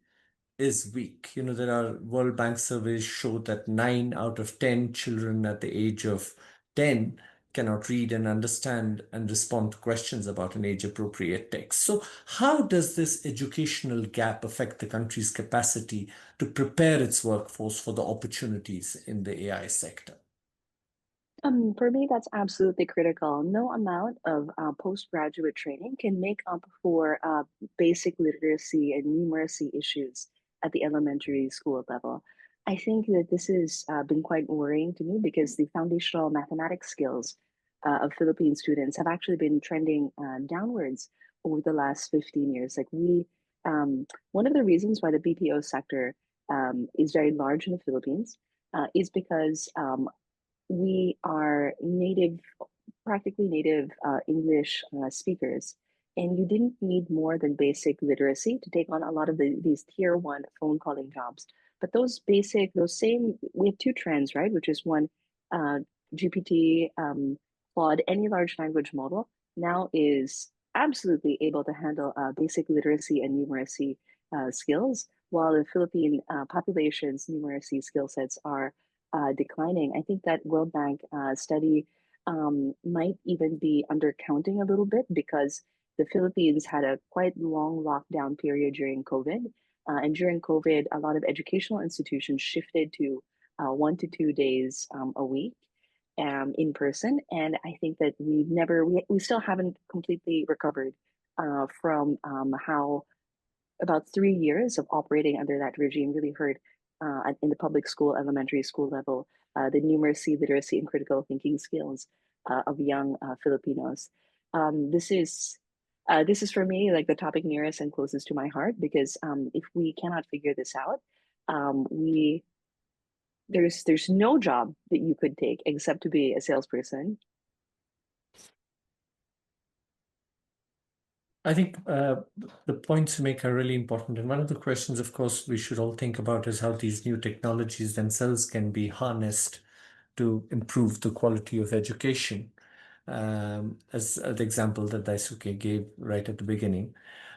is weak. There are World Bank surveys show that 9 out of 10 children at the age of 10 cannot read and understand and respond to questions about an age-appropriate text. So how does this educational gap affect the country's capacity to prepare its workforce for the opportunities in the AI sector? For me, that's absolutely critical. No amount of postgraduate training can make up for basic literacy and numeracy issues at the elementary school level. I think that this has been quite worrying to me because the foundational mathematics skills of Philippine students have actually been trending downwards over the last 15 years. One of the reasons why the BPO sector is very large in the Philippines is because we are practically native English speakers, and you didn't need more than basic literacy to take on a lot of these tier 1 phone calling jobs. But we have two trends, right? Which is one, GPT, Claude, any large language model now is absolutely able to handle basic literacy and numeracy skills, while the Philippine population's numeracy skill sets are declining. I think that World Bank study might even be undercounting a little bit because the Philippines had a quite long lockdown period during COVID. And during COVID, a lot of educational institutions shifted to 1 to 2 days a week in person. And I think that we still haven't completely recovered from how about 3 years of operating under that regime really hurt in the public school, elementary school level, the numeracy, literacy, and critical thinking skills of young Filipinos. This is for me like the topic nearest and closest to my heart because if we cannot figure this out, there's no job that you could take except to be a salesperson. I think the points you make are really important. And one of the questions, of course, we should all think about is how these new technologies themselves can be harnessed to improve the quality of education, as the example that Daisuke gave right at the beginning.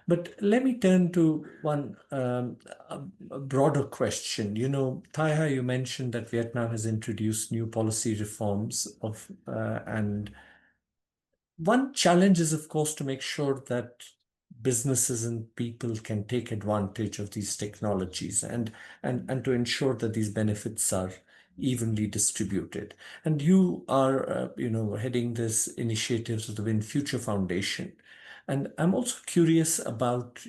But let me turn to one a broader question. You know, Taiha, you mentioned that Vietnam has introduced new policy reforms and one challenge is, of course, to make sure that businesses and people can take advantage of these technologies and to ensure that these benefits are evenly distributed. And you are, heading this initiatives of the Win Future Foundation. And I'm also curious about,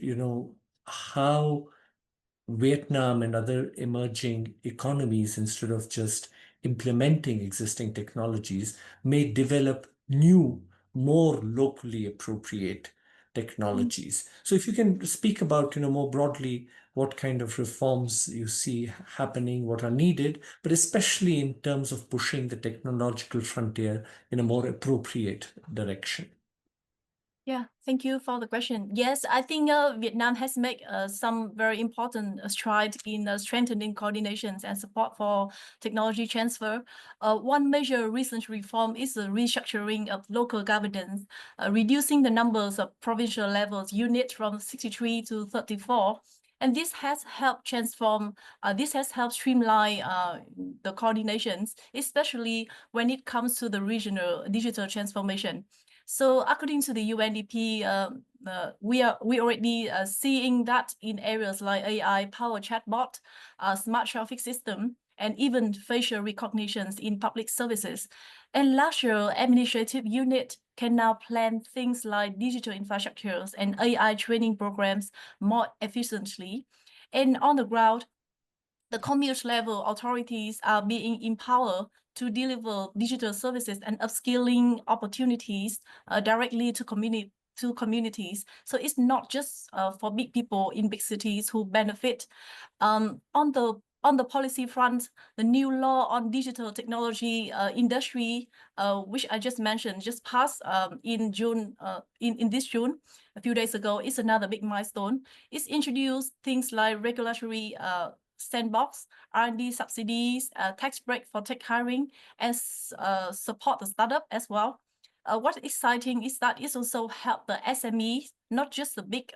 how Vietnam and other emerging economies, instead of just implementing existing technologies, may develop new, more locally appropriate technologies. So if you can speak about, more broadly, what kind of reforms you see happening, what are needed, but especially in terms of pushing the technological frontier in a more appropriate direction. Yeah, thank you for the question. Yes, I think Vietnam has made some very important strides in strengthening coordinations and support for technology transfer. One major recent reform is the restructuring of local governance, reducing the numbers of provincial levels units from 63 to 34. And this has helped streamline the coordinations, especially when it comes to the regional digital transformation. So according to the UNDP, we already seeing that in areas like AI, power chatbot, smart traffic system, and even facial recognitions in public services. And larger administrative unit can now plan things like digital infrastructures and AI training programs more efficiently. And on the ground, the commute level authorities are being empowered to deliver digital services and upskilling opportunities directly to communities. So it's not just for big people in big cities who benefit. On the policy front, the new law on digital technology industry, which I just mentioned, just passed in June, in this June, a few days ago, is another big milestone. It's introduced things like regulatory sandbox, R&D subsidies, tax break for tech hiring, and support the startup as well. What's exciting is that it's also helped the SMEs, not just the big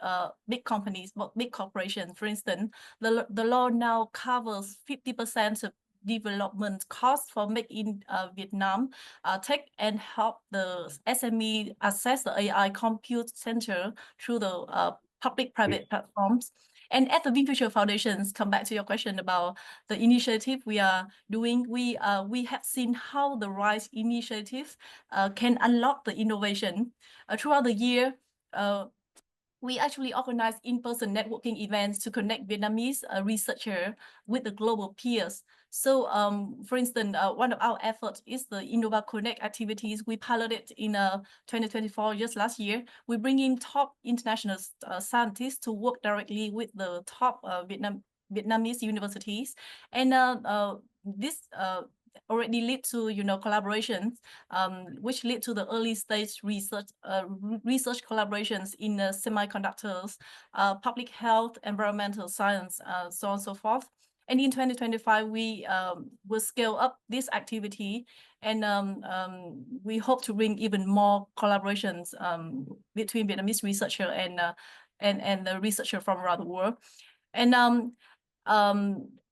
companies, but big corporations. For instance, the law now covers 50% of development costs for Make in Vietnam tech and help the SME access the AI compute center through the public-private platforms. And at the Win Future Foundations, come back to your question about the initiative we are doing. We have seen how the RISE initiative can unlock the innovation. Throughout the year, we actually organize in-person networking events to connect Vietnamese researchers with the global peers. So, for instance, one of our efforts is the Innova Connect activities we piloted in 2024, just last year. We bring in top international scientists to work directly with the top Vietnamese universities. And this already lead to collaborations, which lead to the early stage research collaborations in semiconductors, public health, environmental science, so on and so forth. And in 2025, we will scale up this activity, and we hope to bring even more collaborations between Vietnamese researcher and the researcher from around the world. And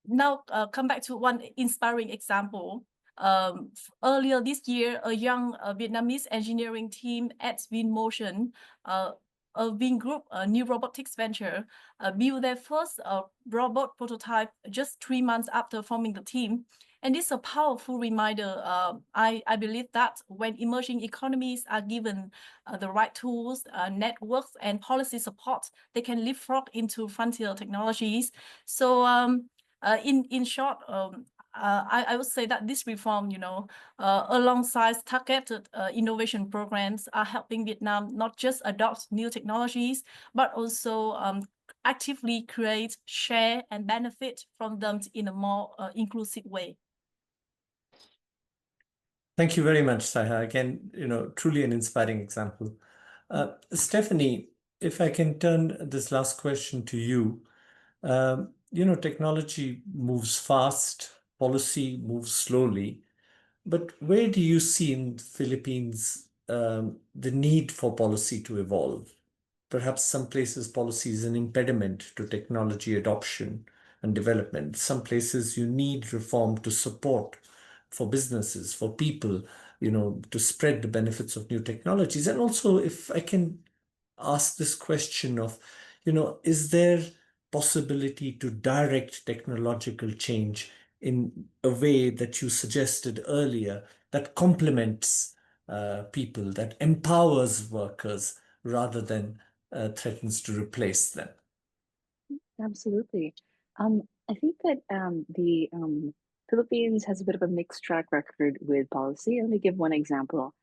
now come back to one inspiring example. Earlier this year, a young Vietnamese engineering team at VinMotion, a Vin Group, a new robotics venture, built their first robot prototype just 3 months after forming the team. And it's a powerful reminder, I believe, that when emerging economies are given the right tools, networks, and policy support, they can leapfrog into frontier technologies. So in short, I would say that this reform, alongside targeted innovation programs, are helping Vietnam not just adopt new technologies, but also actively create, share, and benefit from them in a more inclusive way. Thank you very much, Taiha. Again, truly an inspiring example. Stephanie, if I can turn this last question to you, technology moves fast, policy moves slowly, but where do you see in the Philippines the need for policy to evolve? Perhaps some places policy is an impediment to technology adoption and development. Some places you need reform to support for businesses, for people, to spread the benefits of new technologies. And also, if I can ask this question of, is there possibility to direct technological change in a way that you suggested earlier that complements people, that empowers workers rather than threatens to replace them? Absolutely. I think that the Philippines has a bit of a mixed track record with policy. Let me give one example.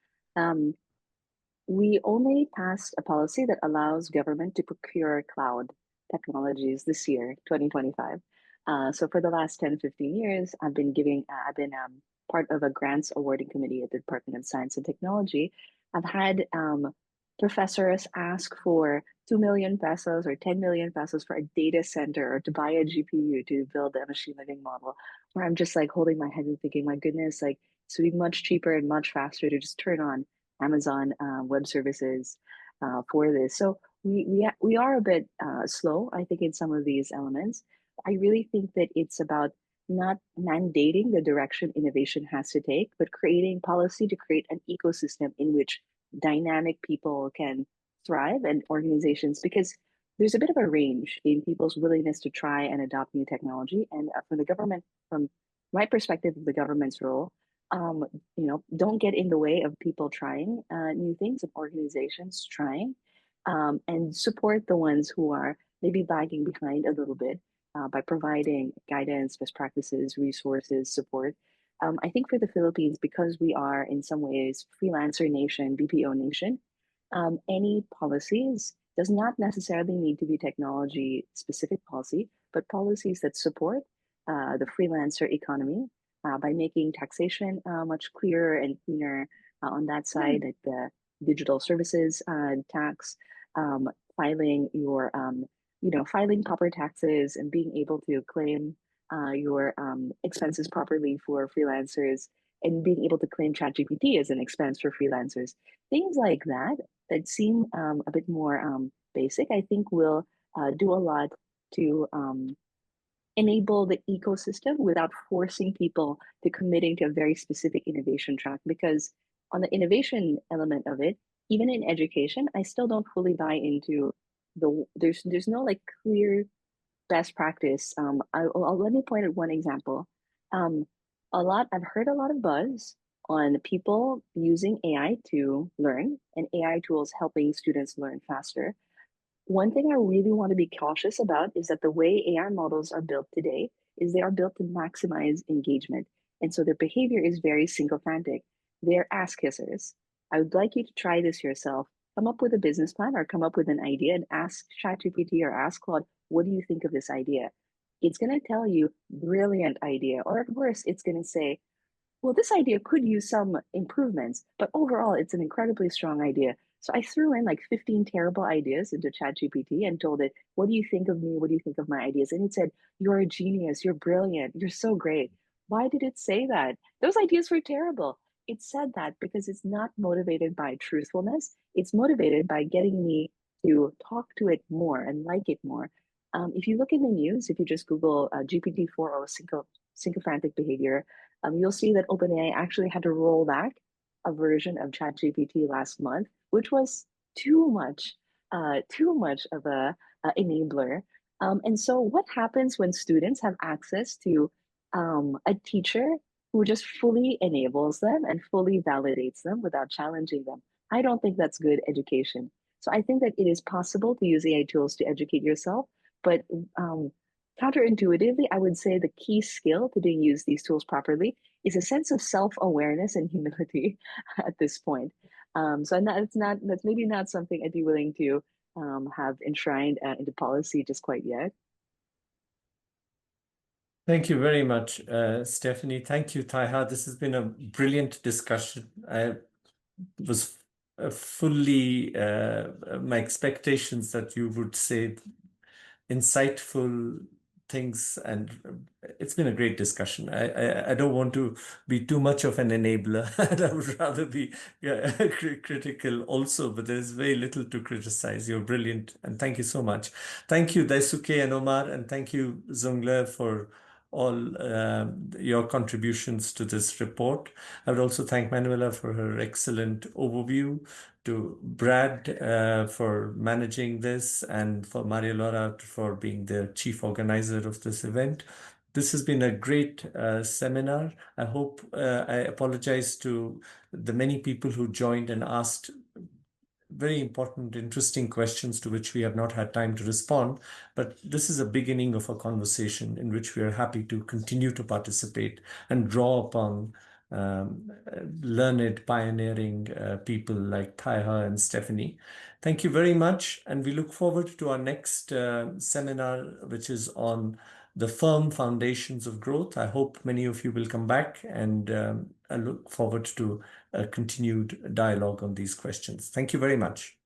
We only passed a policy that allows government to procure cloud technologies this year, 2025. So for the last 10, 15 years, I've been part of a grants awarding committee at the Department of Science and Technology. I've had professors ask for 2 million pesos or 10 million pesos for a data center or to buy a GPU to build a machine learning model, where I'm just like holding my head and thinking, my goodness, like it's would be much cheaper and much faster to just turn on Amazon Web Services for this. So we are a bit slow, I think, in some of these elements. I really think that it's about not mandating the direction innovation has to take, but creating policy to create an ecosystem in which dynamic people can thrive and organizations, because there's a bit of a range in people's willingness to try and adopt new technology. And from the government, from my perspective of the government's role, don't get in the way of people trying new things and organizations trying, and support the ones who are maybe lagging behind a little bit by providing guidance, best practices, resources, support. I think for the Philippines, because we are in some ways freelancer nation, BPO nation, any policies does not necessarily need to be technology specific policy, but policies that support the freelancer economy by making taxation much clearer and cleaner on that side, like the digital services tax, filing your, filing proper taxes and being able to claim your expenses properly for freelancers, and being able to claim ChatGPT as an expense for freelancers. Things like that that seem a bit more basic, I think will do a lot to enable the ecosystem without forcing people to committing to a very specific innovation track. Because on the innovation element of it, even in education, I still don't fully buy into there's no like clear best practice. Let me point at one example. I've heard a lot of buzz on people using AI to learn and AI tools helping students learn faster. One thing I really want to be cautious about is that the way AI models are built today is they are built to maximize engagement. And so their behavior is very sycophantic. They're ass kissers. I would like you to try this yourself. Come up with a business plan or come up with an idea and ask ChatGPT or ask Claude, what do you think of this idea? It's going to tell you brilliant idea, or at worst, it's going to say, well, this idea could use some improvements, but overall, it's an incredibly strong idea. So I threw in like 15 terrible ideas into ChatGPT and told it, what do you think of me? What do you think of my ideas? And it said, you're a genius. You're brilliant. You're so great. Why did it say that? Those ideas were terrible. It said that because it's not motivated by truthfulness. It's motivated by getting me to talk to it more and like it more. If you look in the news, if you just Google GPT-4o sycophantic behavior, you'll see that OpenAI actually had to roll back a version of ChatGPT last month, which was too much of a enabler. And so what happens when students have access to a teacher who just fully enables them and fully validates them without challenging them? I don't think that's good education. So I think that it is possible to use AI tools to educate yourself, but counterintuitively, I would say the key skill to use these tools properly is a sense of self-awareness and humility at this point. That's maybe not something I'd be willing to have enshrined into policy just quite yet. Thank you very much, Stephanie. Thank you, Taiha. This has been a brilliant discussion. I was fully my expectations that you would say insightful things, and it's been a great discussion. I don't want to be too much of an enabler. I would rather be critical also, but there's very little to criticize. You're brilliant, and thank you so much. Thank you, Daisuke and Omar, and thank you, Zhongle, for all your contributions to this report. I would also thank Manuela for her excellent overview, to Brad for managing this, and for Maria Laura for being the chief organizer of this event. This has been a great seminar. I apologize to the many people who joined and asked very important, interesting questions to which we have not had time to respond. But this is a beginning of a conversation in which we are happy to continue to participate and draw upon learned, pioneering people like Taiha and Stephanie. Thank you very much. And we look forward to our next seminar, which is on the firm foundations of growth. I hope many of you will come back, and I look forward to a continued dialogue on these questions. Thank you very much.